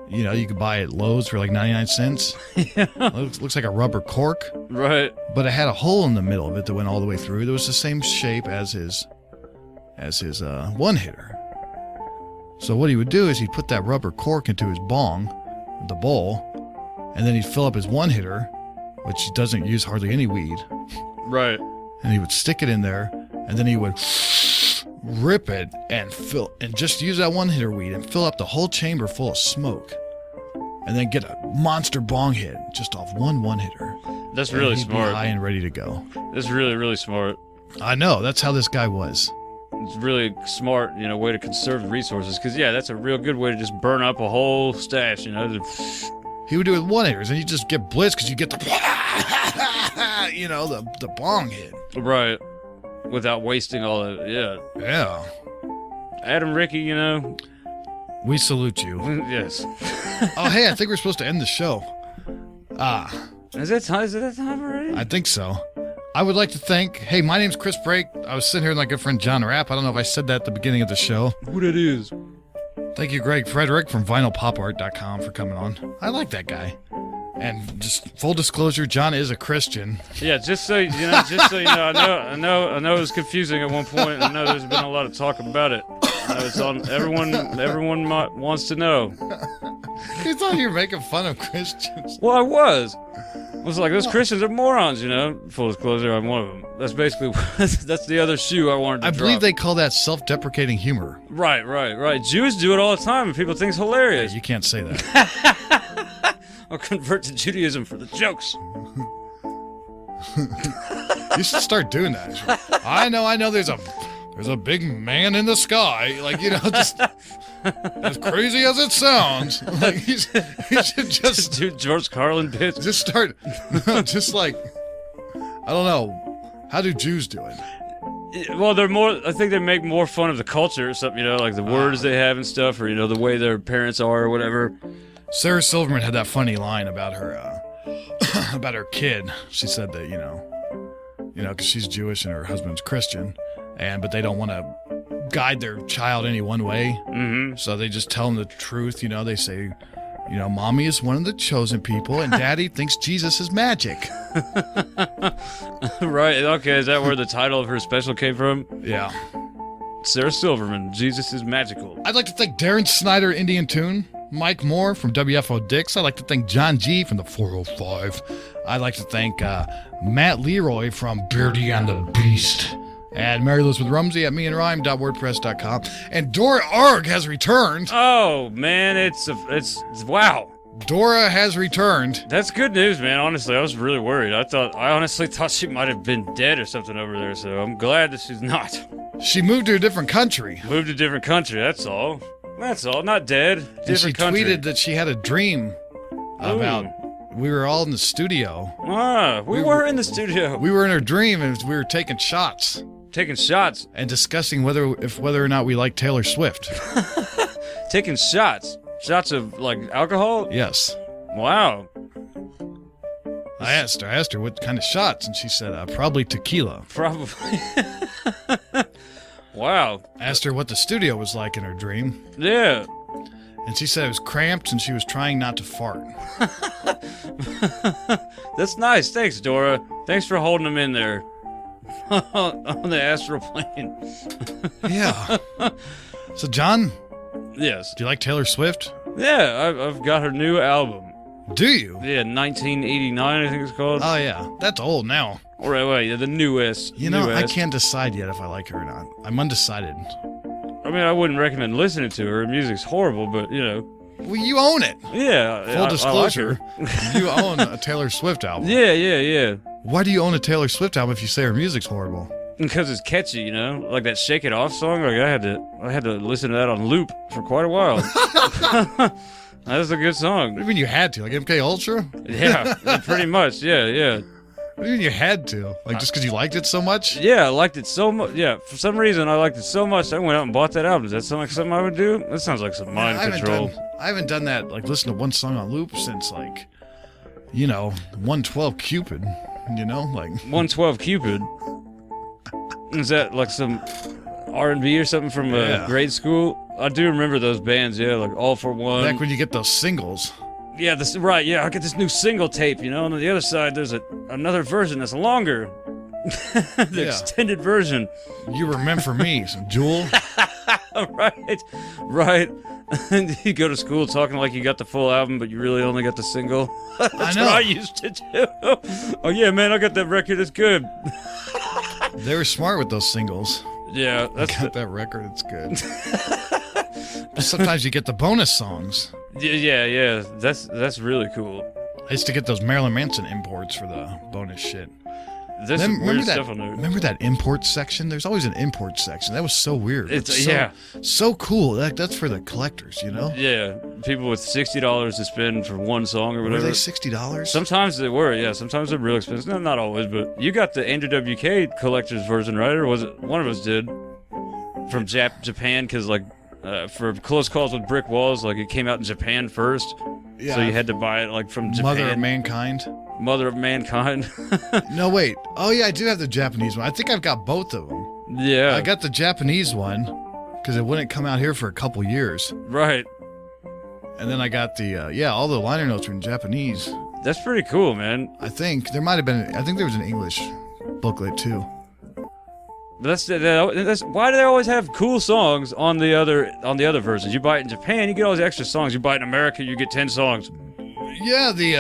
You could buy at Lowe's for like 99 cents. Yeah. Looks like a rubber cork. Right. But it had a hole in the middle of it that went all the way through. That was the same shape as his one hitter. So what he would do is he'd put that rubber cork into his bong, the bowl, and then he'd fill up his one hitter, which doesn't use hardly any weed. Right. And he would stick it in there, and then he would rip it and just use that one hitter weed and fill up the whole chamber full of smoke. and then get a monster bong hit just off one hitter. That's really He'd be smart. high and ready to go. That's really, really smart. I know. That's how this guy was. It's really smart, way to conserve the resources. Because, yeah, that's a real good way to just burn up a whole stash, He would do it with one hitters, and you just get blitzed because you get the, the bong hit. Right. Without wasting all of it, yeah. Yeah. Adam Ricky, We salute you. yes. Oh, hey, I think we're supposed to end the show. Is it time already? I think so. I would like to thank, hey, my name's Chris Brake. I was sitting here with my good friend John Rapp. I don't know if I said that at the beginning of the show. Who that is? Thank you, Greg Frederick from vinylpopart.com for coming on. I like that guy. And just full disclosure, John is a Christian. Yeah, just so you know, I know it was confusing at one point. I know there's been a lot of talk about it. I know it's on everyone wants to know. You thought you were making fun of Christians. Well, I was like, those Christians are morons, Full disclosure, I'm one of them. That's basically, that's the other shoe I wanted to I drop. believe they call that self-deprecating humor. Right. Jews do it all the time, and people think it's hilarious. You can't say that. I'll convert to Judaism for the jokes. You should start doing that. I know. There's a big man in the sky. Just as crazy as it sounds. You should just do George Carlin bits. just start. Just I don't know. How do Jews do it? Well, I think they make more fun of the culture or something, like the words they have and stuff, or, the way their parents are or whatever. Sarah Silverman had that funny line about her about her kid. She said that, because she's Jewish and her husband's Christian, but they don't want to guide their child any one way. Mm-hmm. So they just tell them the truth. They say, Mommy is one of the chosen people and Daddy thinks Jesus is magic. Right. Okay. Is that where the title of her special came from? Yeah. Sarah Silverman, Jesus is magical. I'd like to thank Darren Snyder, Indian Tune, Mike Moore from WFO Dix. I'd like to thank John G from the 405. I'd like to thank Matt Leroy from Beardy and the Beast. And Mary Elizabeth Rumsey at meandrhyme.wordpress.com. And Dora Arg has returned. Oh, man, it's wow. Dora has returned. That's good news, man. Honestly, I was really worried. I honestly thought she might have been dead or something over there, so I'm glad that she's not. She moved to a different country. Moved to a different country, that's all. That's all. Not dead. And Different she country. tweeted that she had a dream about... We were all in the studio. We were in the studio. We were in her dream and we were taking shots. Taking shots. And discussing whether or not we like Taylor Swift. Taking shots. Shots of, alcohol? Yes. Wow. I asked her what kind of shots, and she said, probably tequila. Probably. Wow. Asked her what the studio was like in her dream. Yeah. And she said it was cramped and she was trying not to fart. That's nice. Thanks, Dora. Thanks for holding them in there. On the astral plane. Yeah. So, John, Yes. do you like Taylor Swift? Yeah, I've got her new album. Do you? Yeah, 1989, I think it's called. Oh, yeah. That's old now. Right, yeah, the newest. You know, I newest. can't decide yet if I like her or not. I'm undecided. I mean, I wouldn't recommend listening to her. Her music's horrible, but, Well, you own it. Yeah. Full I disclosure, like her. you own a Taylor Swift album. Yeah. Why do you own a Taylor Swift album if you say her music's horrible? Because it's catchy, like that "Shake It Off" song. Like I had to listen to that on loop for quite a while. That's a good song. What do you mean you had to? Like MK Ultra? Yeah, pretty much. Yeah. What do you mean you had to? Like just because you liked it so much? Yeah, I liked it so much. Yeah, for some reason I liked it so much I went out and bought that album. Does that sound like something I would do? That sounds like some mind control. I haven't done that. Like listen to one song on loop since 112 Cupid. 112 Cupid. Is that like some R&B or something from grade school? I do remember those bands. Yeah, like All for One. Back when you get those singles. Yeah, right. Yeah, I get this new single tape. And on the other side, there's another version that's longer. The extended version. You were meant for me, some Jewel. Right. And you go to school talking like you got the full album, but you really only got the single. That's I know. what I used to do. Oh yeah, man, I got that record. It's good. They were smart with those singles. Yeah, I got that record. It's good. Sometimes you get the bonus songs. Yeah. That's really cool. I used to get those Marilyn Manson imports for the bonus shit. There's some weird stuff on there. Remember that import section? There's always an import section. That was so weird. It's so cool. That's for the collectors, you know? Yeah, people with $60 to spend for one song or whatever. Were they $60? Sometimes they were, yeah. Sometimes they're real expensive. No, not always, but you got the Andrew WK collector's version, right? Or was it one of us did from Japan? Because like for Close Calls with Brick Walls, like it came out in Japan first, Yeah. so you had to buy it like from Japan. Mother of Mankind. Mother of Mankind. No, wait. Oh, yeah, I do have the Japanese one. I think I've got both of them. Yeah. I got the Japanese one because it wouldn't come out here for a couple years. Right. And then I got the, all the liner notes were in Japanese. That's pretty cool, man. I think there might have been, I think there was an English booklet too. But that's why do they always have cool songs on the other versions? You buy it in Japan, you get all these extra songs. You buy it in America, you get 10 songs. Yeah, the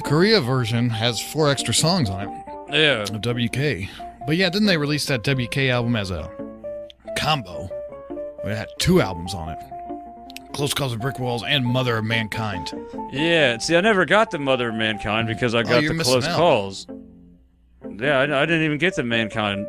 Korea version has 4 extra songs on it. Yeah. Of WK. But yeah, didn't they release that WK album as a combo? It had 2 albums on it. Close Calls with Brick Walls and Mother of Mankind. Yeah, see, I never got the Mother of Mankind because I got you're the missing Close out. Calls. Yeah, I didn't even get the Mankind.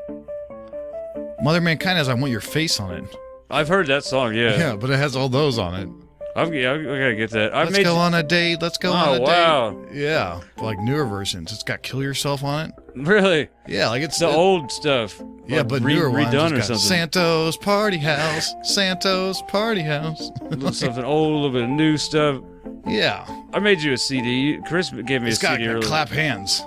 Mother of Mankind has I Want Your Face on it. I've heard that song, yeah. Yeah, but it has all those on it. I gotta get that. Let's go on a date. Let's go on a wow. date. Yeah, like newer versions. It's got Kill Yourself on it. Really? Yeah, like it's The old stuff. Yeah, like but newer ones. redone It's or got something. Santos Party House. Santos Party House. Something old, a little bit of new stuff. Yeah. I made you a CD. Chris gave me It's a got CD earlier. Clap Hands.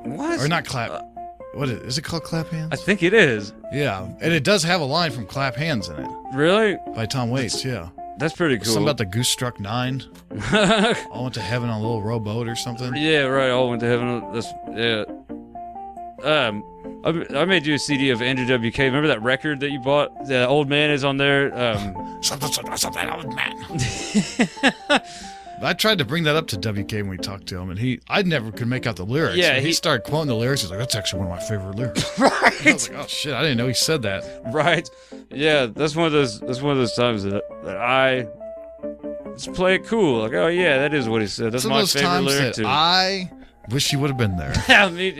What? Or not Clap. What is it called? Clap Hands? I think it is. Yeah, and it does have a line from Clap Hands in it Really? by Tom Waits. Yeah. That's pretty cool. Something about the Goose Struck 9. All went to heaven on a little rowboat or something. Yeah, right. All went to heaven. That's yeah. I made you a CD of Andrew WK. Remember that record that you bought? The Old Man is on there. Something old man. I tried to bring that up to WK when we talked to him, and I never could make out the lyrics. Yeah, When he he- started quoting the lyrics. He's like, "That's actually one of my favorite lyrics." Right. I was like, "Oh shit, I didn't know he said that." Right. Yeah, that's one of those times that I just play it cool. Like, oh yeah, that is what he said. That's Some my of those favorite times lyric that too. I wish you would have been there. Me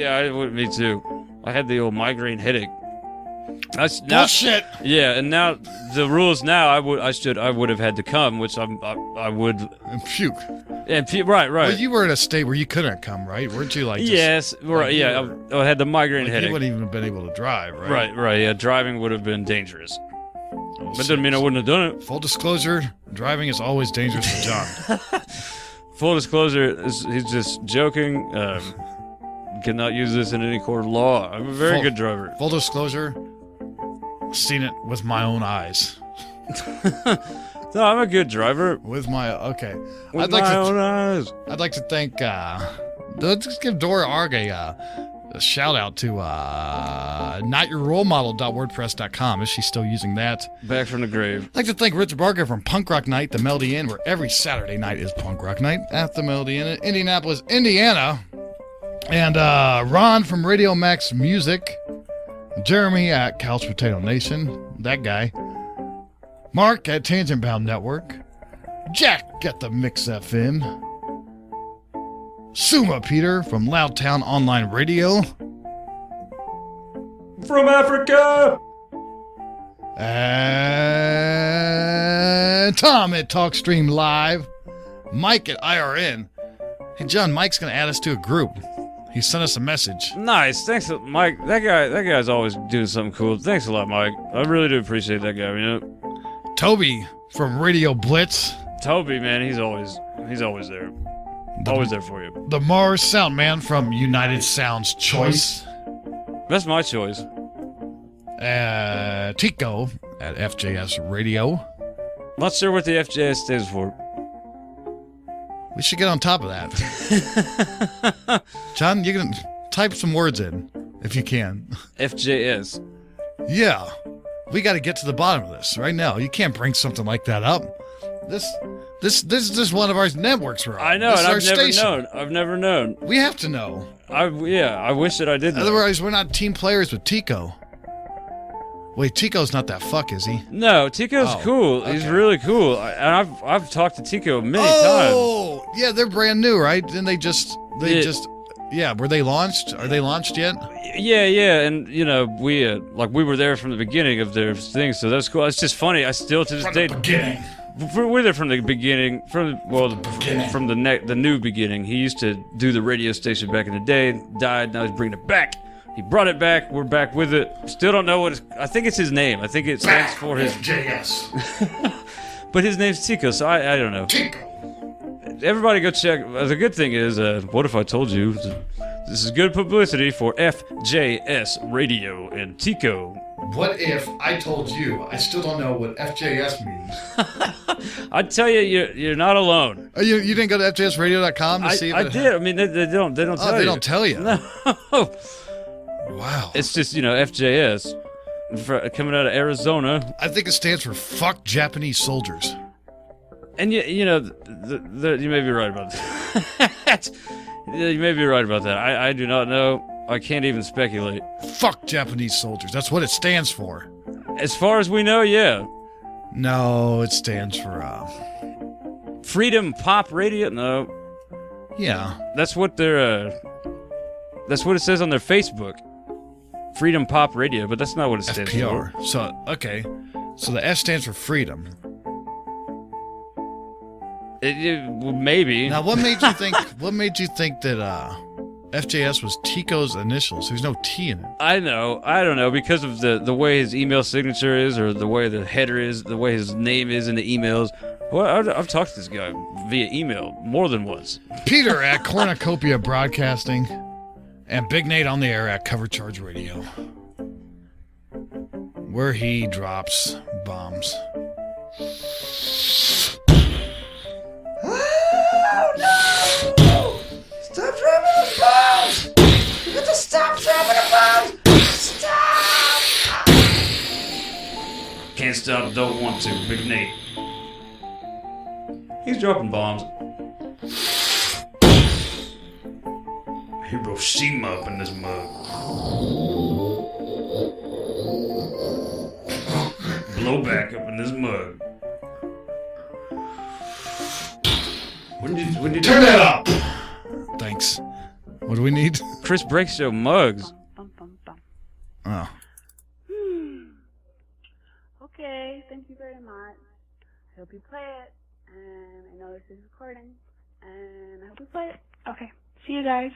too. I had the old migraine headache. Now, Bullshit. yeah, and now the rules now I would have had to come, which I would. And puke. And right. Well, you were in a state where you couldn't come, right? Weren't you like? Just, Yes, right. like you Yeah, were- I had the migraine Like you headache. wouldn't even have been able to drive, right? Right. Yeah, driving would have been dangerous. Oh, But doesn't mean I wouldn't have done it. Full disclosure: driving is always dangerous for John. Full disclosure, he's just joking. Cannot use this in any court of law. I'm a very good driver. Full disclosure: seen it with my own eyes. No, I'm a good driver. With my okay. With I'd like my to. own eyes. I'd like to thank. Let's just give Dora Arg a shout out to notyourrolemodel.wordpress.com. Is she still using that? Back from the grave. I'd like to thank Rich Barker from Punk Rock Night, the Melody Inn, where every Saturday night is Punk Rock Night at the Melody Inn in Indianapolis, Indiana. And Ron from Radio Max Music. Jeremy at Couch Potato Nation. That guy. Mark at Tangent Bound Network. Jack at the Mix FM. Suma Peter from Loudtown Online Radio. From Africa! And Tom at TalkStream Live. Mike at IRN. Hey, John, Mike's going to add us to a group. He sent us a message. Nice. Thanks, Mike. That guy's always doing something cool. Thanks a lot, Mike. I really do appreciate that guy, you know? Toby from Radio Blitz. Toby, man, he's always there. Always there for you. The Mars Sound Man from United Sounds Choice. That's my choice. Tico at FJS Radio. Not sure what the FJS stands for. We should get on top of that. John, you can type some words in if you can. FJS. Yeah. We got to get to the bottom of this right now. You can't bring something like that up. This is just one of our networks we're on. I know, This and is our station. I've never known. We have to know. I wish that I did know. Otherwise, we're not team players with Tico. Wait, Tico's not that fuck, is he? No, Tico's Oh, cool. He's okay. really cool. And I've talked to Tico many times. Oh, yeah, they're brand new, right? Didn't they just Yeah. yeah, were they launched? Are they launched yet? Yeah, and you know we were there from the beginning of their thing, so that's cool. It's just funny. I still to this day Beginning. we're there from the beginning, from the new beginning. He used to do the radio station back in the day. Died. Now he's bringing it back. He brought it back. We're back with it. Still don't know what. I think it's his name. I think it stands for his. FJS. But his name's Tico, so I don't know. Everybody go check. The good thing is, what if I told you? This is good publicity for FJS Radio and Tico. What if I told you I still don't know what FJS means? I'd tell you, you're not alone. Oh, you didn't go to FJSradio.com to see if I it did. I mean, they don't tell you. Oh, they don't tell you. No. Wow. It's just, FJS coming out of Arizona. I think it stands for fuck Japanese soldiers. And you may be right about that. You may be right about that. I do not know. I can't even speculate. Fuck Japanese soldiers. That's what it stands for. As far as we know, yeah. No, it stands for Freedom Pop Radio? No. yeah. That's what that's what it says on their Facebook. Freedom Pop Radio, but that's not what it stands for. FPR. So okay. So the F stands for freedom. Well, maybe. Now, what made you think? What made you think that FJS was Tico's initials? There's no T in it. I know. I don't know, because of the way his email signature is, or the way the header is, the way his name is in the emails. Well, I've talked to this guy via email more than once. Peter at Cornucopia Broadcasting, and Big Nate on the air at Cover Charge Radio, where he drops bombs. Stop dropping the bombs! You got to stop dropping the bombs! Stop! Can't stop, don't want to. Big Nate. He's dropping bombs. Hiroshima up in this mug. Blowback up in this mug. When did Turn that up. Thanks. What do we need? Chris Breaks Show mugs? Oh. Okay, thank you very much. I hope you play it, and I know this is recording, and I hope you play it. Okay, see you guys.